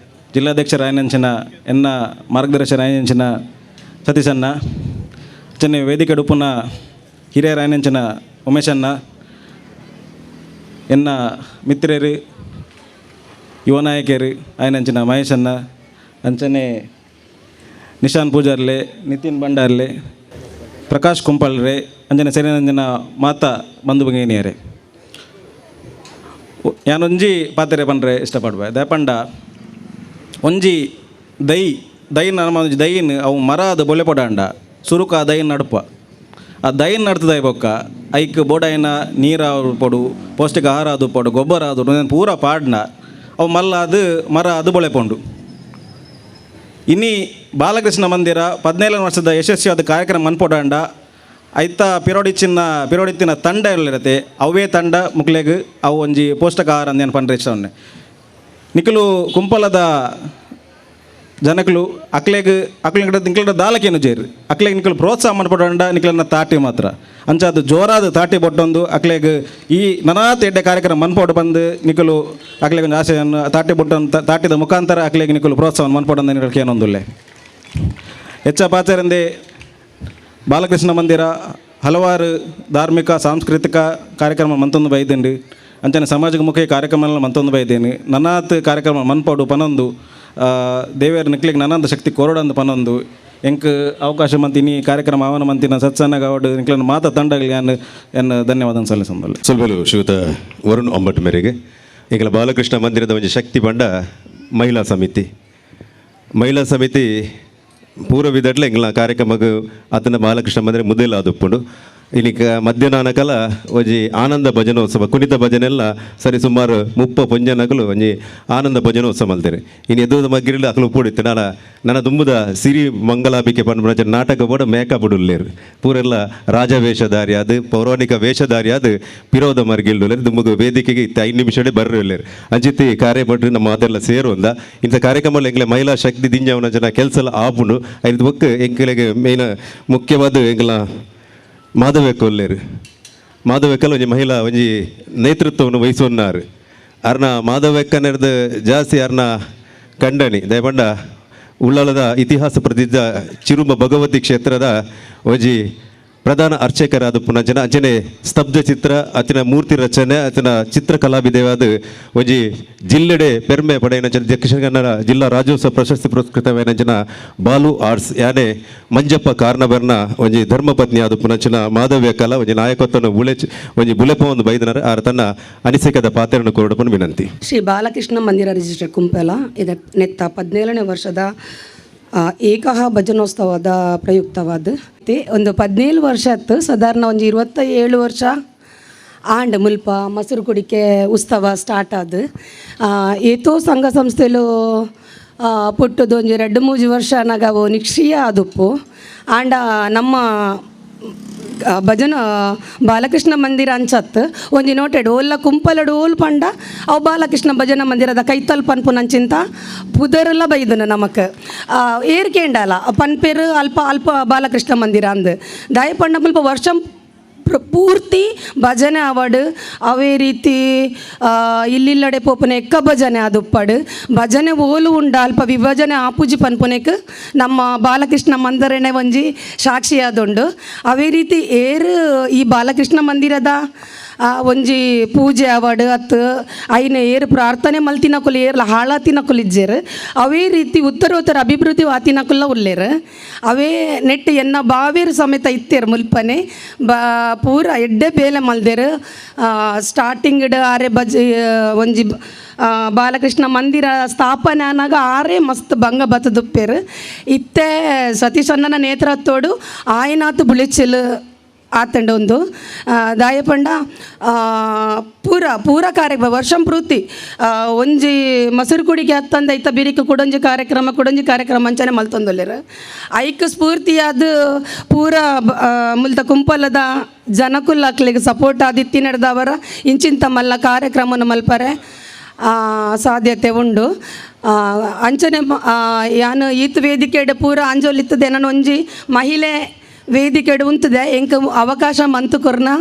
ಜಿಲ್ಲಾಧ್ಯಕ್ಷರಾಯನಂಚಿನ ಎನ್ನ ಮಾರ್ಗದರ್ಶರಾಯನಂಚಿನ ಸತೀಶನ್ನ ಅಂಚನೆ ವೇದಿಕೆ ಡುಪುನ ಹಿರಿಯರಾಯನಂಚಿನ ಉಮೇಶನ್ನ ಎನ್ನ ಮಿತ್ರರು ಯುವ ನಾಯಕರು ಆಯನಂಚಿನ ಮಹೇಶನ್ನ ಅಂಚನೆ ನಿಶಾನ್ ಪೂಜಾರ್ಲೆ ನಿತಿನ್ ಬಂಡಾರ್ಲೆ ಪ್ರಕಾಶ್ ಕುಂಪಲ್ರೆ ಅಂಜನೆ ಸರಿನಂಜನ ಮಾತಾ ಬಂಧು ಭಂಗಿನಿಯರೆ ಯಾನೊಂಜಿ ಪಾತ್ರೆ ಪಂಡ್ರೆ ಇಷ್ಟಪಡ್ಬೆ ದಯಪಂಡ ಒಂಜಿ ದೈ ನಮ್ಮ ದೈನ್ ಅವು ಮರ ಅದು ಬೊಲೆ ಪಡಾಂಡ ಸುರುಕ ಆ ದೈನ್ ನಡುಪ ಆ ದೈನ್ ನಡ್ತದ ಬೊಕ್ಕ ಐಕ್ ಬೋಡಾಯಿನ ನೀರು ಪೊಡು ಪೌಷ್ಟಿಕ ಆಹಾರ ಅದು ಪೊಡು ಗೊಬ್ಬರ ಅದು ಪೂರ ಪಾಡ್ನ ಅವು ಮಲ್ಲ ಅದು ಮರ ಅದು ಬೊಳೆ ಪೊಂಡು ಇನ್ನಿ ಬಾಲಕೃಷ್ಣ ಮಂದಿರ 17 ವರ್ಷದ ಯಶಸ್ವಿಯಾದ ಕಾರ್ಯಕ್ರಮ ಮನ್ಪೊಡಾಂಡ ಐತ ಪಿರೋಡಿತ್ತಿನ ತಂಡ ಇರಲಿರತ್ತೆ ಅವೇ ತಂಡ ಮುಕ್ಲೆಗ್ ಅವು ಒಂಜಿ ಪೌಷ್ಟಿಕ ಆಹಾರ ಅಂದೇನು ಪಂಡ್ರೆ ಇಷ್ಟವನ್ನೇ ನಿಖಲು ಕುಂಪಲದ ಜನಕಲು ನಿಕ್ಲ ದಾಲಕೇನು ಜೇರು ಅಕ್ಲೆಗ್ ನಿಖಲು ಪ್ರೋತ್ಸಾಹ ಮನ್ಪೊಡಾಂಡ ನಿಕ್ಲನ್ನ ತಾಟಿ ಮಾತ್ರ ಅಂಚ ಅದು ಜೋರಾದ ತಾಟಿ ಬೊಟ್ಟೊಂದು ಅಕ್ಲೆಗ್ ಈ ನನಾತ್ ಎಡ್ಡೆ ಕಾರ್ಯಕ್ರಮ ಮನ್ಪೋಡು ಬಂದು ನಿಖಲು ಅಕ್ಲೆಗ್ ಒಂದು ಆಶೆಯನ್ನು ತಾಟಿ ಬೊಟ್ಟೊಂದು ತಾಟಿದ ಮುಖಾಂತರ ಅಕ್ಲೆಗ್ ನಿಖಲು ಪ್ರೋತ್ಸಾಹ ಮನ್ಪೊಡಂದು ನಿಖಲು ಏನೊಂದುಲ್ಲೆ ಹೆಚ್ಚ ಪಾಚರಂದೆ ಬಾಲಕೃಷ್ಣ ಮಂದಿರ ಹಲವಾರು ಧಾರ್ಮಿಕ ಸಾಂಸ್ಕೃತಿಕ ಕಾರ್ಯಕ್ರಮ ಮಂತೊಂದು ಬೈದಂಡು ಅಂಚನೆ ಸಮಾಜಕ್ಕೆ ಮುಖ್ಯ ಕಾರ್ಯಕ್ರಮ ಮಂತೊಂದು ಬೈದೇನು ನನಾತ್ ಕಾರ್ಯಕ್ರಮ ಮನ್ಪೋಡು ಪನೊಂದು ದೇವೇರ್ ನಿಕ್ಲಿಗೆ ನನ್ನಂದು ಶಕ್ತಿ ಕೊರಡಂದು ಪನೊಂದು ಎಂಕ್ ಅವಕಾಶ ಮಂತಿನಿ ಕಾರ್ಯಕ್ರಮ ಅವನ ಮಂತಿನ ಸತ್ಸನ್ನ ಗಾವಡ್ ನಿಕ್ಲನ್ನು ಮಾತಾ ತಂಡಗಳಿಗೆ ಎನ್ನು ಧನ್ಯವಾದ ಸಲ್ಲಿಸಂದಲ್ಲ ಸ್ವಲ್ಪ ಶ್ರೀಯುತ ವರುಣ್ ಅಂಬಟ್ ಮೇರೆಗೆ ಈಗಲ ಬಾಲಕೃಷ್ಣ ಮಂದಿರದ ಒಂದು ಶಕ್ತಿ ಬಂಡ ಮಹಿಳಾ ಸಮಿತಿ ಪೂರ್ವ ವಿಧಟ್ಲೆ ಎಂಗ್ಲ ಕಾರ್ಯಕ್ರಮಕ್ಕೆ ಅದನ್ನ ಬಾಲಕೃಷ್ಣ ಮಂದಿರ ಮುದೆಲ್ಲ ಆದುಪ್ಪುಂಡು ಇಲ್ಲಿಕ ಮಧ್ಯಾಹ್ನ ಕಲ ಒಂಜಿ ಆನಂದ ಭಜನೋತ್ಸವ ಕುಣಿತ ಭಜನೆಲ್ಲ ಸರಿ ಸುಮಾರು 30 ನಕಲು ಒಂಜಿ ಆನಂದ ಭಜನೋತ್ಸವ ಮಲ್ತೇನೆ ಇನ್ನು ಎದ್ದು ಮಗ್ಗಿರಲಿ ಅಕಲು ಉಪ್ಪುಡಿತ್ತೆ ನನ್ನ ದುಂಬುದ ಸಿರಿ ಮಂಗಲಾಭಿಕೆ ಪಂಡ ನಾಟಕ ಬೋಡ ಮೇಕ ಬಿಡುಲ್ಲೇರು ಪೂರೆಲ್ಲ ರಾಜವೇಷಧಾರಿ ಅದು ಪೌರಾಣಿಕ ವೇಷಧಾರಿ ಅದು ಪಿರೋದ ಮರ್ಗಿಲ್ಡು ದುಂಬುಗ ವೇದಿಕೆಗೆ 5 ನಿಮಿಷಡೆ ಬರ್ರಿಲ್ಲೇರು ಅಂಚಿತ್ತಿ ಕಾರ್ಯಪಟ್ಟು ನಮ್ಮ ಅದೆಲ್ಲ ಸೇರುವಂದ ಇಂಥ ಕಾರ್ಯಕ್ರಮ ಎಂಗ್ಲೆ ಮಹಿಳಾ ಶಕ್ತಿ ದಿಂಜವನ ಜನ ಕೆಲಸ ಎಲ್ಲ ಆಪುಂಡು ಐದು ಬೊಕ್ಕ ಎಂಗ್ಲೆಗೆ ಮೇಯ್ನ ಮುಖ್ಯವಾದ ಎಂಗ್ಲ ಮಾಧವೆಕ್ಕಲ್ಲ ಒಂಜಿ ಮಹಿಳಾ ಒಂಜಿ ನೇತೃತ್ವವನ್ನು ವಹಿಸುವನ್ನಾರು ಅರ್ನ ಮಾಧವೆಕ್ಕನರ್ದು ಜಾಸ್ತಿ ಅರ್ನ ಕಂಡನಿ ದಯಪಂಡ ಉಳ್ಳಾಲದ ಇತಿಹಾಸ ಪ್ರಸಿದ್ಧ ಚಿರುಂಬ ಭಗವತಿ ಕ್ಷೇತ್ರದ ಒಂಜಿ ಪ್ರಧಾನ ಅರ್ಚಕರಾದ ಪುನಂಚನ ಅಂಚನೆ ಸ್ತಬ್ಧ ಚಿತ್ರ ಅತಿನ ಮೂರ್ತಿ ರಚನೆ ಅತಿನ ಚಿತ್ರಕಲಾವಿದವಾದ ಒಂಜಿ ಜಿಲ್ಲೆಡೆ ಪೆರ್ಮೆ ಪಡೆಯನಂಚನ ದಕ್ಷಿಣ ಕನ್ನಡ ಜಿಲ್ಲಾ ರಾಜ್ಯೋತ್ಸವ ಪ್ರಶಸ್ತಿ ಪುರಸ್ಕೃತವೇನಂಚನ ಬಾಲು ಆರ್ಟ್ಸ್ ಯಾನೆ ಮಂಜಪ್ಪ ಕಾರ್ನಬರ್ನ ಒಂಜಿ ಧರ್ಮಪತ್ನಿ ಆದ ಪುನಂಚನ ಮಾಧವ್ಯ ಕಲಾ ಒಂಜಿ ನಾಯಕತ್ವನ ಒಂಜಿ ಬುಲೆಪ ಒಂದು ಬೈದನರ ಆರ ತನ್ನ ಅನಿಸಿಕೆದ ಪಾತ್ರನ ಕೊರಡಪನ ವಿನಂತಿ. ಶ್ರೀ ಬಾಲಕೃಷ್ಣ ಮಂದಿರ ರಿಜಿಸ್ಟರ್ ಕುಂಪೆಲ ಇದ ನೆತ್ತ 17ನೇ ವರ್ಷದ ಏಕಹ ಭಜನೋತ್ಸವದ ಪ್ರಯುಕ್ತವಾದ ಒಂದು 17 ವರ್ಷ ಇತ್ತು. ಸಾಧಾರಣ ಒಂದು 27 ವರ್ಷ ಆಂಡ್ ಮುಲ್ಪ ಮಸರು ಕುಡಿಕೆ ಉತ್ಸವ ಸ್ಟಾರ್ಟ್ ಆದ ಏತೋ ಸಂಘ ಸಂಸ್ಥೆಲು ಪುಟ್ಟದು ಒಂದು 2-3 ವರ್ಷ ನಾಗವು ನಿಕ್ಷೀಯ ಆದುಪ್ಪು ಆಂಡ ನಮ್ಮ ಭಜನ ಬಾಲಕೃಷ್ಣ ಮಂದಿರ ಅಂಚತ್ ಒಂಜಿ ನೋಟೆಡ್ ಓಲ್ಲ ಕುಂಪಲಡು ಓಲ್ ಪಂಡ ಅವು ಬಾಲಕೃಷ್ಣ ಭಜನ ಮಂದಿರದ ಕೈತಲ್ ಪನ್ಪು ನಂಚಿಂತ ಪುದರೆಲ್ಲ ಬೈದನು ನಮಕ್ ಏರ್ಕೇಂಡಲ್ಲ ಪನ್ಪೇರು ಅಲ್ಪ ಅಲ್ಪ ಬಾಲಕೃಷ್ಣ ಮಂದಿರ ಅಂದ್ ದಾಯ ಪಂಡ ಮುಲ್ಪ ವರ್ಷ ಪೂರ್ತಿ ಭಜನೆ ಅವಡು ಅವೇ ರೀತಿ ಇಲ್ಲಿಲ್ಲಡೆ ಪೋಪನೆ ಎಕ್ಕ ಭಜನೆ ಅದುಪ್ಪಡು ಭಜನೆ ಓಲು ಉಂಡ ಅಲ್ಪ ವಿಭಜನೆ ಆಪೂಜಿ ಪನ್ಪುನೆಕ್ ನಮ್ಮ ಬಾಲಕೃಷ್ಣ ಮಂದಿರನೇ ಒಂಜಿ ಸಾಕ್ಷಿ ಆದುಂಡು ಅವೇ ರೀತಿ ಏರು ಈ ಬಾಲಕೃಷ್ಣ ಮಂದಿರದ ಒಂಜಿ ಪೂಜೆ ಅವಡು ಅತ್ತು ಐನ ಏರು ಪ್ರಾರ್ಥನೆ ಮಲ್ತಿನಕುಲು ಏರ್ಲ ಹಾಳಾತಿನಕುಲು ಇಜ್ಜೇರು ಅವೇ ರೀತಿ ಉತ್ತರೋತ್ತರ ಅಭಿವೃದ್ಧಿ ಆತಿನಕುಲ್ಲ ಉಲ್ಲೇರು ಅವೇ ನೆಟ್ಟು ಎನ್ನ ಬಾವೇರು ಸಮೇತ ಇತ್ತೇರು ಮುಲ್ಪನೆ ಪೂರ ಎಡ್ಡೆ ಬೇಲೆ ಮಲ್ದೇರು ಸ್ಟಾರ್ಟಿಂಗ್ ಆರೆ ಒಂಜಿ ಬಾಲಕೃಷ್ಣ ಮಂದಿರ ಸ್ಥಾಪನೆ ಆನಾಗ ಆರೇ ಮಸ್ತ್ ಭಂಗ ಬತ್ತದುಪ್ಪೇರು ಇತ್ತೆ ಸತೀಶ್ ಅಣ್ಣನ ನೇತೃತ್ವಡು ಆಯ್ನಾತು ಬುಳಿಚಿಲು ಆತಂಡ ಒಂದು ದಾಯಪಂಡ ಪೂರ ಕಾರ್ಯಕ್ರಮ ವರ್ಷಂ ಪೂರ್ತಿ ಒಂಜಿ ಮಸರು ಕುಡಿಗೆ ಹತ್ತಂದ ಐತ ಬಿರಿಕು ಕುಡೊಂಜಿ ಕಾರ್ಯಕ್ರಮ ಅಂಚನೆ ಮಲ್ತೊಂದೊಲ್ಲೆರು ಐಕ್ ಸ್ಫೂರ್ತಿಯಾದ ಪೂರ ಮುಲ್ತ ಕುಂಪಲದ ಜನಕುಲ್ಲ ಅಕ್ಲಿಗೆ ಸಪೋರ್ಟ್ ಆದಿತ್ತಿ ನಡೆದವರ ಇಂಚಿಂತ ಮಲ್ಲ ಕಾರ್ಯಕ್ರಮನ ಮಲ್ಪರೆ ಸಾಧ್ಯತೆ ಉಂಡು ಅಂಚನೆ ಯಾನು ಈತ್ ವೇದಿಕೆಡ್ ಪೂರ ಅಂಜೋಲಿತ್ತದೆ ನಾನು ಒಂಜಿ ಮಹಿಳೆ ವೇದಿಕೆ ಉಂತದೆ ಎಂಕ ಅವಕಾಶ ಮಂತು ಕೊರ್ನ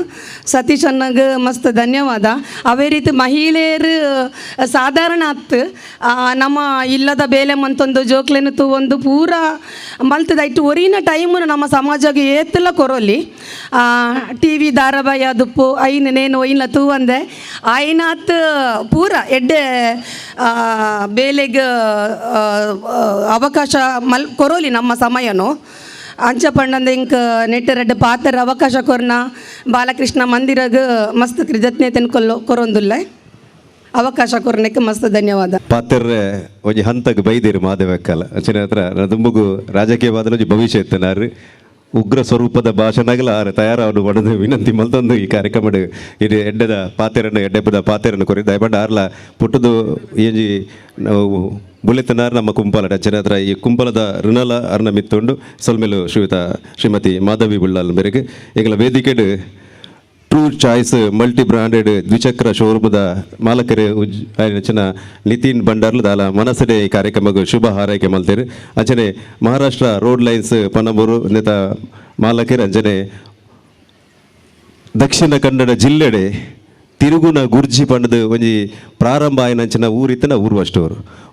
ಸತೀಶ್ ಅನ್ನಗೆ ಮಸ್ತ್ ಧನ್ಯವಾದ. ಅವೇ ರೀತಿ ಮಹಿಳೆಯರು ಸಾಧಾರಣ ಹತ್ತು ನಮ್ಮ ಇಲ್ಲದ ಬೇಲೆ ಮಂತೊಂದು ಜೋಕ್ಲೆನು ತು ಒಂದು ಪೂರ ಮಲ್ತದ ಇಟ್ಟು ಒರಿನ ಟೈಮು ನಮ್ಮ ಸಮಾಜಗೆ ಏತೆಲ್ಲ ಕೊರೋಲಿ ಟಿ ವಿ ಧಾರಾವಾಹಿ ಅದುಪ್ಪು ಐನ್ ನೇನು ಒಯ್ಲ ತೂ ಅಂದೆ ಐನಾತ್ ಪೂರ ಎಡ್ಡೆ ಬೇಲೆಗೆ ಅವಕಾಶ ಕೊರೋಲಿ ನಮ್ಮ ಸಮಯನು ಅಂಚ ಪಂಡಂದ ಇಂಕ ನೆಟ್ಟ ರೆಡ್ಡ ಪಾತ್ರ ಅವಕಾಶ ಕೊರ್ನ ಬಾಲಕೃಷ್ಣ ಮಂದಿರಗ ಮಸ್ತ್ ಕೃತಜ್ಞತೆನ ಕೊರೊಂದುಲ್ಲ ಅವಕಾಶ ಕೊರ್ನಕ್ಕೆ ಮಸ್ತ್ ಧನ್ಯವಾದ. ಪಾತ್ರ ಒಂಜಿ ಹಂತಕ್ಕೆ ಬೈದಿರು ಮಾಧವಕ್ಕಲ್ಲ ಅಂಚನೆ ಹತ್ರ ತುಂಬುಗು ರಾಜಕೀಯವಾದ ಭವಿಷ್ಯ ಇತ್ತನಾರು ಉಗ್ರ ಸ್ವರೂಪದ ಭಾಷಣಗಳ ತಯಾರವನ್ನು ಒಡೆದು ವಿನಂತಿ ಮಲ್ತೊಂದು ಈ ಕಾರ್ಯಕ್ರಮ ಇದು ಎಡ್ಡದ ಎಡ್ಡೆಬ್ಬದ ಪಾತೆರನ್ನು ಕೊರಿ ದಯಪಂಡ ಆರ್ಲ ಪುಟ್ಟದು ಏಜಿ ನಾವು ಬುಲೆತನಾರ್ ನಮ್ಮ ಕುಂಪಲ ಅಂಚನೆ ಹತ್ರ ಈ ಕುಂಪಲದ ಋಣಲ ಅರ್ನ ಮಿತ್ತುಂಡು ಸೊಲ್ಮೆಲು ಶ್ರೀಮತಿ ಮಾಧವಿ ಬುಳ್ಳಾಲ್ ಮೇರೆಗೆ ಈಗಲ ವೇದಿಕೆಡ್ ಟ್ರೂ ಚಾಯ್ಸ್ ಮಲ್ಟಿ ಬ್ರಾಂಡೆಡ್ ದ್ವಿಚಕ್ರ ಶೋರೂಮದ ಮಾಲಕರು ಅಂಚನ ನಿತಿನ್ ಬಂಡಾರ್ಲು ದಾಲ ಮನಸ್ಸಡೆ ಈ ಕಾರ್ಯಕ್ರಮಕ್ಕೆ ಶುಭ ಹಾರೈಕೆ ಮಲ್ತೇರು ಅಂಚನೆ ಮಹಾರಾಷ್ಟ್ರ ರೋಡ್ ಲೈನ್ಸ್ ಪನಬೂರು ನೇತ ಮಾಲಕರು ಅಂಚನೆ ದಕ್ಷಿಣ ಕನ್ನಡ ಜಿಲ್ಲೆಡೆ ತಿರುಗುನ ಗುರ್ಜಿ ಪಂಡದ ಒಂಜಿ ಪ್ರಾರಂಭ ಆಯ್ನಂಚಿನ ಊರಿತ್ತನ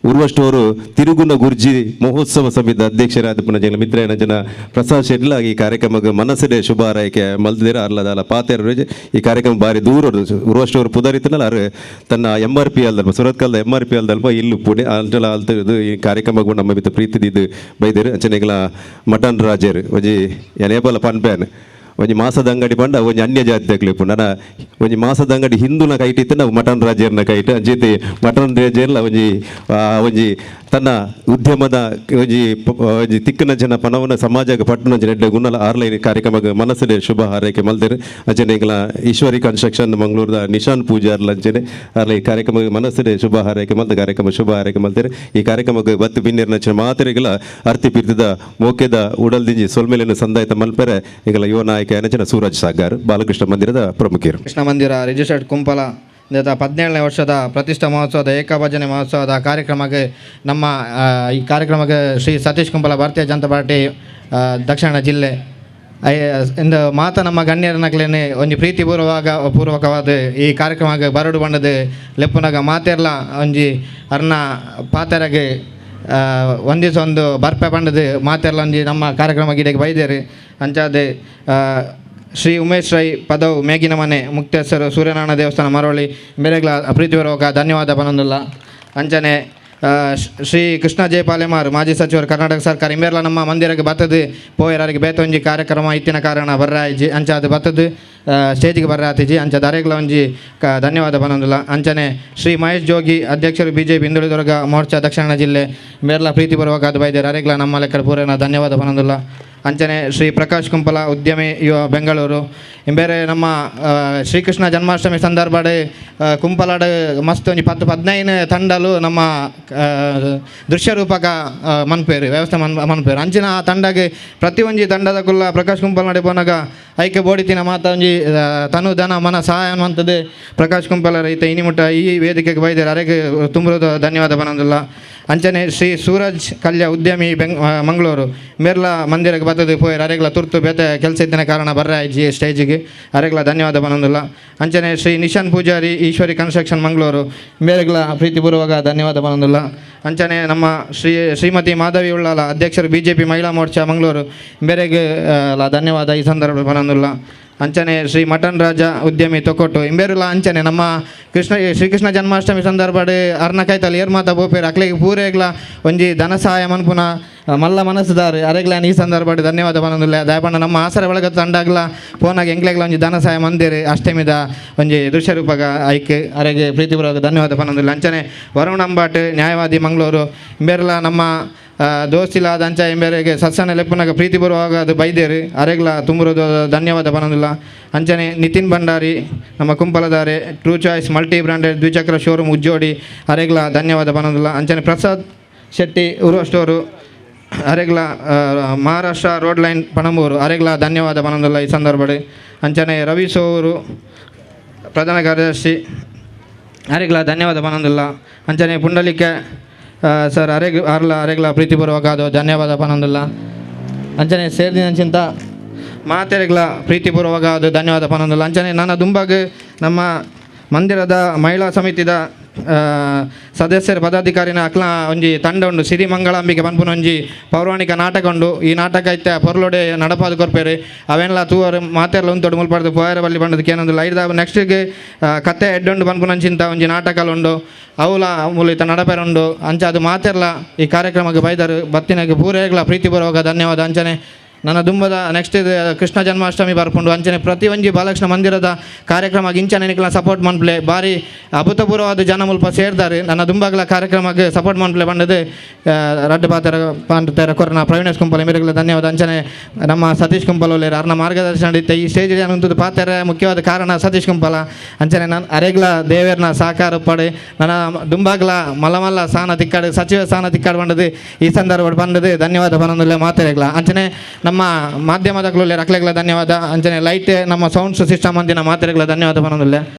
ಊರ್ವಷ್ಟವರು ತಿರುಗುನ ಗುರ್ಜಿ ಮಹೋತ್ಸವ ಸಮಿತಿ ಅಧ್ಯಕ್ಷರಾದ ಪುನಜನ ಮಿತ್ರ ನಂಜನ ಪ್ರಸಾದ್ ಶೆಟ್ಲ ಈ ಕಾರ್ಯಕ್ರಮಕ್ಕೆ ಮನಸ್ಸಡೆ ಶುಭ ಹಾರೈಕೆ ಮಲ್ದಿರ ಅರ್ಲದಲ್ಲ ಪಾತೆರ ಈ ಕಾರ್ಯಕ್ರಮ ಬಾರಿ ದೂರ ಊರ್ವಷ್ಟವರು ಪುದರಿತ್ತನಲ್ಲ ಅರು ತನ್ನ MRP ಅಲ್ದಲ್ಪ ಸುರತ್ಕಲ್ದ MRP ಅಲ್ದಲ್ಪ ಇಲ್ಲು ಪುಣೆ ಅಂಟಲ ಅಲ್ತದು ಈ ಕಾರ್ಯಕ್ರಮಗೂ ನಮ್ಮ ಮಿತ್ರ ಪ್ರೀತಿದಿದ್ದು ಬೈದೇರು ಅಂಚನೆಗಳ ಮಟನ್ ರಾಜರು ಒಂಜಿ ನೇಪಾಳ ಪನ್ಪ್ಯಾನ್ ಒಂಜಿ ಮಾಸದ ಅಂಗಡಿ ಪಂಡ ಒಂಜಿ ಅನ್ಯ ಜಾತಿ ತಕ್ಲಿಪ್ಪು ನನ್ನ ಒಂಜಿ ಮಾಸದ ಅಂಗಡಿ ಹಿಂದೂನ ಕೈಟಿತ್ತು ನಾವು ಮಟನ್ ರಾಜೇರ್ನ ಕೈಟ್ ಅಂಚೆತಿ ಮಟನ್ ರಾಜೇರ್ಲ ಒಂಜಿ ತನ್ನ ಉದ್ಯಮದ ಒಂಜಿ ತಿಕ್ಕನ ಜನ ಪನವನ ಸಮಾಜಕ್ಕೆ ಪಟ್ಟಣ ನೆಡ್ಡೆ ಗುನ್ನಲ ಆರ್ಲೈನ್ ಕಾರ್ಯಕ್ರಮಕ್ಕೆ ಮನಸ್ಸಡೆ ಶುಭ ಹಾರೈಕೆ ಮಲ್ದೇರು ಅಂಚನೆ ಈಗಲ ಈಶ್ವರಿ ಕನ್ಸ್ಟ್ರಕ್ಷನ್ ಮಂಗಳೂರದ ನಿಶಾನ್ ಪೂಜಾರ್ಲ ಅಂಚನೆ ಆರ್ಲ ಈ ಕಾರ್ಯಕ್ರಮಕ್ಕೆ ಮನಸ್ಸಡೆ ಶುಭ ಹಾರೈಕೆ ಮಲ್ತ ಕಾರ್ಯಕ್ರಮ ಶುಭ ಹಾರೈಕೆ ಮಲ್ತೇರು ಈ ಕಾರ್ಯಕ್ರಮಕ್ಕೆ ಬತ್ತು ಬಿನ್ನೇರಿನ ಅಂಚನೆ ಮಾತೆರೆಗಳ ಅರ್ತಿ ಪಿರ್ತದ ಮೋಕೆದ ಉಡಲ್ದಿಂಜಿ ಸೊಲ್ಮೇಲಿನ ಸಂದಾಯಿತ ಮಲ್ಪೆರೆ ಈಗಲ ಯುವ ನಾಯಕ ಏನಂಚಿನ ಸೂರಜ್ ಸಾಗಾರ್ ಬಾಲಕೃಷ್ಣ ಮಂದಿರದ ಪ್ರಮುಖರು. ಕೃಷ್ಣ ಮಂದಿರ ರಿಜಿಸ್ಟರ್ಡ್ ಕುಂಪಲ 17ನೇ ವರ್ಷದ ಪ್ರತಿಷ್ಠಾ ಮಹೋತ್ಸವದ ಏಕಭಜನೆ ಮಹೋತ್ಸವದ ಕಾರ್ಯಕ್ರಮಕ್ಕೆ ನಮ್ಮ ಈ ಕಾರ್ಯಕ್ರಮಕ್ಕೆ ಶ್ರೀ ಸತೀಶ್ ಕುಂಪಲ ಭಾರತೀಯ ಜನತಾ ಪಾರ್ಟಿ ದಕ್ಷಿಣ ಜಿಲ್ಲೆ ಇಂದು ಮಾತ ನಮ್ಮ ಗಣ್ಯರನಕ್ಲೇನೆ ಒಂಜಿ ಪೂರ್ವಕವಾದ ಈ ಕಾರ್ಯಕ್ರಮಕ್ಕೆ ಬರಡು ಬಂಡದು ಲೆಪ್ಪುನಾಗ ಮಾತೆರ್ಲ ಒಂಜಿ ಅರ್ನ ಪಾತೆರಗೆ ಒಂದಿಸ ಒಂದು ಬರ್ಪೆ ಬಂಡದು ಮಾತೆರ್ಲ ಒಂಜಿ ನಮ್ಮ ಕಾರ್ಯಕ್ರಮ ಗಿಡಕ್ಕೆ ಬೈದೇರಿ ಅಂಚಾದೆ ಶ್ರೀ ಉಮೇಶ್ ರೈ ಪದವು ಮೇಗಿನ ಮನೆ ಮುಕ್ತೇಶ್ವರ ಸೂರ್ಯನಾರಾಯಣ ದೇವಸ್ಥಾನ ಮರವಳ್ಳಿ ಬೇರೆಗಳ ಪ್ರೀತಿಪೂರ್ವಕ ಧನ್ಯವಾದ ಪನೊಂದುಲ್ಲ. ಅಂಚನೆ ಶ್ರೀ ಕೃಷ್ಣ ಜೆ ಪಾಲೆಮಾರ್ ಮಾಜಿ ಸಚಿವರು ಕರ್ನಾಟಕ ಸರ್ಕಾರ ಇಂಬೇರ್ಲ ನಮ್ಮ ಮಂದಿರಕ್ಕೆ ಬತ್ತದು ಪೋಯರಿಗೆ ಬೇತೊಂಜಿ ಕಾರ್ಯಕ್ರಮ ಇತ್ತಿನ ಕಾರಣ ಬರ್ರಾಯ್ಜಿ ಅಂಚ ಅದು ಬತ್ತದು ಸ್ಟೇಜಿಗೆ ಬರ್ರಾತಿಜಿ ಅಂಚ ದರೆಗ್ಲ ಒಂಜಿ ಧನ್ಯವಾದ ಪನೊಂದುಲ್ಲ. ಅಂಚನೆ ಶ್ರೀ ಮಹೇಶ್ ಜೋಗಿ ಅಧ್ಯಕ್ಷರು BJP ಹಿಂದುಳಿದವರ್ಗ ಮೋರ್ಚಾ ದಕ್ಷಿಣ ಜಿಲ್ಲೆ ಬೇರ್ಲ ಪ್ರೀತಿಪೂರ್ವಕ ಅದು ಬೈದೇರು ಅರೆಗ್ಲ ನಮ್ಮ ಲೆಕ್ಕ ಪೂರೈನ ಧನ್ಯವಾದ ಪನೊಂದುಲ್ಲ. ಅಂಚನೆ ಶ್ರೀ ಪ್ರಕಾಶ್ ಕುಂಪಲ ಉದ್ಯಮಿ ಯುವ ಬೆಂಗಳೂರು ಬೇರೆ ನಮ್ಮ ಶ್ರೀಕೃಷ್ಣ ಜನ್ಮಾಷ್ಟಮಿ ಸಂದರ್ಭಡ್ ಕುಂಪಲಾಡ್ ಮಸ್ತ್ ಒಂಜಿ 10-15 ತಂಡಲು ನಮ್ಮ ದೃಶ್ಯ ರೂಪಕ ಮನ್ಪೇರು ವ್ಯವಸ್ಥೆ ಮನ್ಪೇರು ಅಂಚಿನ ಆ ತಂಡಗೆ ಪ್ರತಿ ಒಂಜಿ ತಂಡದ ಕುಲ್ಲ ಪ್ರಕಾಶ್ ಕುಂಪಲ್ ನಡೆ ಪೋನಾಗ ಐಕ್ಯ ಬೋಡಿತಿನ ಮಾತ ಒಂಜಿ ತನು ಧನ ಮನ ಸಹಾಯ ಅಂತದ್ದು ಪ್ರಕಾಶ್ ಕುಂಪಲ ರೈತ ಇನಿಮುಟ್ಟ ಈ ವೇದಿಕೆಗೆ ಬೈದೇರು ಅರೆಗೆ ತುಂಬುವುದು ಧನ್ಯವಾದ ಪನೊಂದುಲ್ಲ. ಅಂಚನೆ ಶ್ರೀ ಸೂರಜ್ ಕಲ್ಯ ಉದ್ಯಮಿ ಮಂಗಳೂರು ಮೇರ್ಲ ಮಂದಿರಕ್ಕೆ ಬರ್ತದೆ ಪೋಯರ್ ಅರೆಗ್ಲ ತುರ್ತು ಬೇತೆ ಕೆಲಸ ಇದ್ದಿನ ಕಾರಣ ಬರ್ರಾಯ್ಜಿ ಸ್ಟೇಜಿಗೆ ಅರೆಗ್ಲ ಧನ್ಯವಾದ ಪನೊಂದುಲ್ಲ. ಅಂಚನೆ ಶ್ರೀ ನಿಶಾನ್ ಪೂಜಾರಿ ಈಶ್ವರಿ ಕನ್ಸ್ಟ್ರಕ್ಷನ್ ಮಂಗಳೂರು ಮೇರೆಗ್ಲ ಪ್ರೀತಿಪೂರ್ವಕ ಧನ್ಯವಾದ ಪನೊಂದುಲ್ಲ. ಅಂಚನೆ ನಮ್ಮ ಶ್ರೀಮತಿ ಮಾಧವಿ ಉಳ್ಳಾಲ ಅಧ್ಯಕ್ಷರು BJP ಮಹಿಳಾ ಮೋರ್ಚಾ ಮಂಗಳೂರು ಬೇರೆಗೆ ಧನ್ಯವಾದ ಈ ಸಂದರ್ಭ ಪನೊಂದುಲ್ಲ. ಅಂಚನೆ ಶ್ರೀ ಮಟನ್ ರಾಜ ಉದ್ಯಮಿ ತೊಕೊಟ್ಟು ಇಂಬೇರುಲ ಅಂಚನೆ ನಮ್ಮ ಶ್ರೀಕೃಷ್ಣ ಜನ್ಮಾಷ್ಟಮಿ ಸಂದರ್ಭಡ್ ಅರ್ನಕಾಯ್ತಲ್ಲಿ ಏರ್ಮಾತ ಬೋಪೇರು ಅಕ್ಲೆಗೆ ಪೂರೆಗ್ಲ ಒಂಜಿ ಧನ ಸಹಾಯ ಮನ್ಪುನ ಮಲ್ಲ ಮನಸ್ಸುದಾರು ಅರೆಗ್ಲಾನ್ ಈ ಸಂದರ್ಭಡ್ ಧನ್ಯವಾದ ಪನೊಂದುಲ್ಲ. ದಯಪಂಡ ನಮ್ಮ ಆಸರೆ ಒಳಗ ತಂಡಾಗ್ಲ ಪೋನಾಗ ಎಂಗ್ಲೆಗ್ಲ ಒಂಜಿ ಧನ ಸಹಾಯ ಮಂದಿರು ಅಷ್ಟಮಿದ ಒಂಜಿ ದೃಶ್ಯ ರೂಪಗ ಐಕ್ ಅರೆಗೆ ಪ್ರೀತಿಪೂರ್ವಕ ಧನ್ಯವಾದ ಪನೊಂದುಲ್ಲ. ಅಂಚನೆ ವರುಣ್ ಅಂಬಾಟ್ ನ್ಯಾಯವಾದಿ ಮಂಗಳೂರು ಇಂಬೇರ್ಲ ನಮ್ಮ ದೋಸ್ತಿಲಾದ ಅಂಚ ಎಂಬೇರೆಗೆ ಸತ್ಸನ ಲೆಪ್ಪನಾಗ ಪ್ರೀತಿಪೂರ್ವಕ ಅದು ಬೈದೇರು ಅರೆಗ್ಲ ತುಂಬುವುದು ಧನ್ಯವಾದ ಪನೊಂದುಲ್ಲ. ಅಂಚನೆ ನಿತಿನ್ ಭಂಡಾರಿ ನಮ್ಮ ಕುಂಪಲದಾರೆ ಟ್ರೂ ಚಾಯ್ಸ್ ಮಲ್ಟಿ ಬ್ರಾಂಡೆಡ್ ದ್ವಿಚಕ್ರ ಶೋರೂಮ್ ಉಜ್ಜೋಡಿ ಅರೆಗ್ಲ ಧನ್ಯವಾದ ಪನೊಂದುಲ್ಲ. ಅಂಚನೆ ಪ್ರಸಾದ್ ಶೆಟ್ಟಿ ಉರುವ ಸ್ಟೋರು ಅರೆಗ್ಲ ಮಹಾರಾಷ್ಟ್ರ ರೋಡ್ ಲೈನ್ ಪಣಂಬೂರು ಅರೆಗ್ಲ ಧನ್ಯವಾದ ಪನೊಂದುಲ್ಲ ಈ ಸಂದರ್ಭಡ್. ಅಂಚನೆ ರವಿ ಸೋರು ಪ್ರಧಾನ ಕಾರ್ಯದರ್ಶಿ ಅರೆಗ್ಲ ಧನ್ಯವಾದ ಪನೊಂದುಲ್ಲ. ಅಂಚನೆ ಪುಂಡಲಿಕ ಸರ್ ಅರೆಗ್ಲ ಪ್ರೀತಿಪೂರ್ವಕ ಅದು ಧನ್ಯವಾದ ಪನೊಂದುಲ್ಲ. ಅಂಚನೆ ಸೇರಿದಂಚಿಂತ ಮಾತೆರೆಗ್ಲ ಪ್ರೀತಿಪೂರ್ವಕ ಅದು ಧನ್ಯವಾದ ಪನೊಂದುಲ್ಲ. ಅಂಚನೆ ನನ್ನ ದುಂಬಾಗ ನಮ್ಮ ಮಂದಿರದ ಮಹಿಳಾ ಸಮಿತಿದ ಸದಸ್ಯರ ಪದಾಧಿಕಾರಿನ ಅಕ್ಲ ಒಂಜಿ ತಂಡ ಉಂಡು ಸಿರಿ ಮಂಗಳಾಂಬಿಕೆ ಪನ್ಪುನ ಒಂಜಿ ಪೌರಾಣಿಕ ನಾಟಕ ಉಂಡು. ಈ ನಾಟಕ ಇತ್ತೆ ಪೊರ್ಲೊಡೆ ನಡಪಾದು ಕೊರ್ಪೇರು ಅವೆಲ್ಲ ತೂವರು ಮಾತೆರ್ಲ ಉಂತೊಡು ಮುಲ್ಪಡ್ದು ಪೋಯರ ಬಲ್ಲಿ ಬಂಡದು ಕೇನೊಂದಿಲ್ಲ. ಐದು ನೆಕ್ಸ್ಟ್ಗೆ ಕತೆ ಎಡ್ಡುಂಡು ಪನ್ಪುನಂಚಿಂತ ಒಂಜಿ ನಾಟಕಲು ಉಂಡು ಅವಲ ಮೂಲಿತ ನಡಪೇರುಂಡು ಅಂಚ ಅದು ಮಾತೆರ್ಲ ಈ ಕಾರ್ಯಕ್ರಮಕ್ಕೆ ಬೈದರು ಬತ್ತಿನಗೆ ಪೂರೇಗ್ಲ ಪ್ರೀತಿಪೂರ್ವಕ ಧನ್ಯವಾದ. ಅಂಚನೆ ನನ್ನ ದುಂಬದ ನೆಕ್ಸ್ಟ್ ಕೃಷ್ಣ ಜನ್ಮಾಷ್ಟಮಿ ಬರ್ಪುಂಡು ಅಂಚನೆ ಪ್ರತಿ ಒಂಜಿ ಬಾಲಕೃಷ್ಣ ಮಂದಿರದ ಕಾರ್ಯಕ್ರಮ ಇಂಚನೆ ನಿಕ್ಲ ಸಪೋರ್ಟ್ ಮನ್ಪ್ಲೆ ಭಾರಿ ಅಭೂತಪೂರ್ವವಾದ ಜನ ಮುಲ್ಪ ಸೇರ್ದಾರೆ. ನನ್ನ ದುಂಬಾಗ್ಲ ಕಾರ್ಯಕ್ರಮಕ್ಕೆ ಸಪೋರ್ಟ್ ಮನ್ಪ್ಲೆ ಬಂಡದು ರಡ್ಡು ಪಾತ್ರ ಕೊರನ ಪ್ರವೀಣೇಶ್ ಕುಂಪಲ್ ಮೇರೆಗ್ಲ ಧನ್ಯವಾದ. ಅಂಚನೆ ನಮ್ಮ ಸತೀಶ್ ಕುಂಪಲ್ ಒಳ್ಳೆಯ ಅರ್ನ ಮಾರ್ಗದರ್ಶನ ಇತ್ತೆ ಈ ಸ್ಟೇಜ್ ಅನ್ನುವಂಥದ್ದು ಪಾತ್ರ ಮುಖ್ಯವಾದ ಕಾರಣ ಸತೀಶ್ ಕುಂಪಲ. ಅಂಚನೆ ನಾನು ಅರೆಗ್ಲ ದೇವೇರ್ನ ಸಹಕಾರ ಪಡೆ ನನ್ನ ದುಂಬಾಗ್ಲ ಮಲ್ಲ ಸ್ಥಾನ ತಿಕ್ಕಾಡು ಸಚಿವ ಸ್ಥಾನ ತಿಕ್ಕಾಡು ಬಂಡದು ಈ ಸಂದರ್ಭ ಬಂಡದು ಧನ್ಯವಾದ ಪನೊಂದುಲ್ಲೆ ಮಾತೆರೆಗ್ಲ. ಅಂಚನೆ ನಮ್ಮ ಮಾಧ್ಯಮದ ರಕ್ಲೆಗ್ಲ ಧನ್ಯವಾದ. ಅಂಚನೆ ಲೈಟ್ ನಮ್ಮ ಸೌಂಡ್ ಸಿಸ್ಟಮ್ ಅಂದಿನ ಮಾತೆರೆಗ್ಲ ಧನ್ಯವಾದ ಪನೊಂದುಲ್ಲೆ.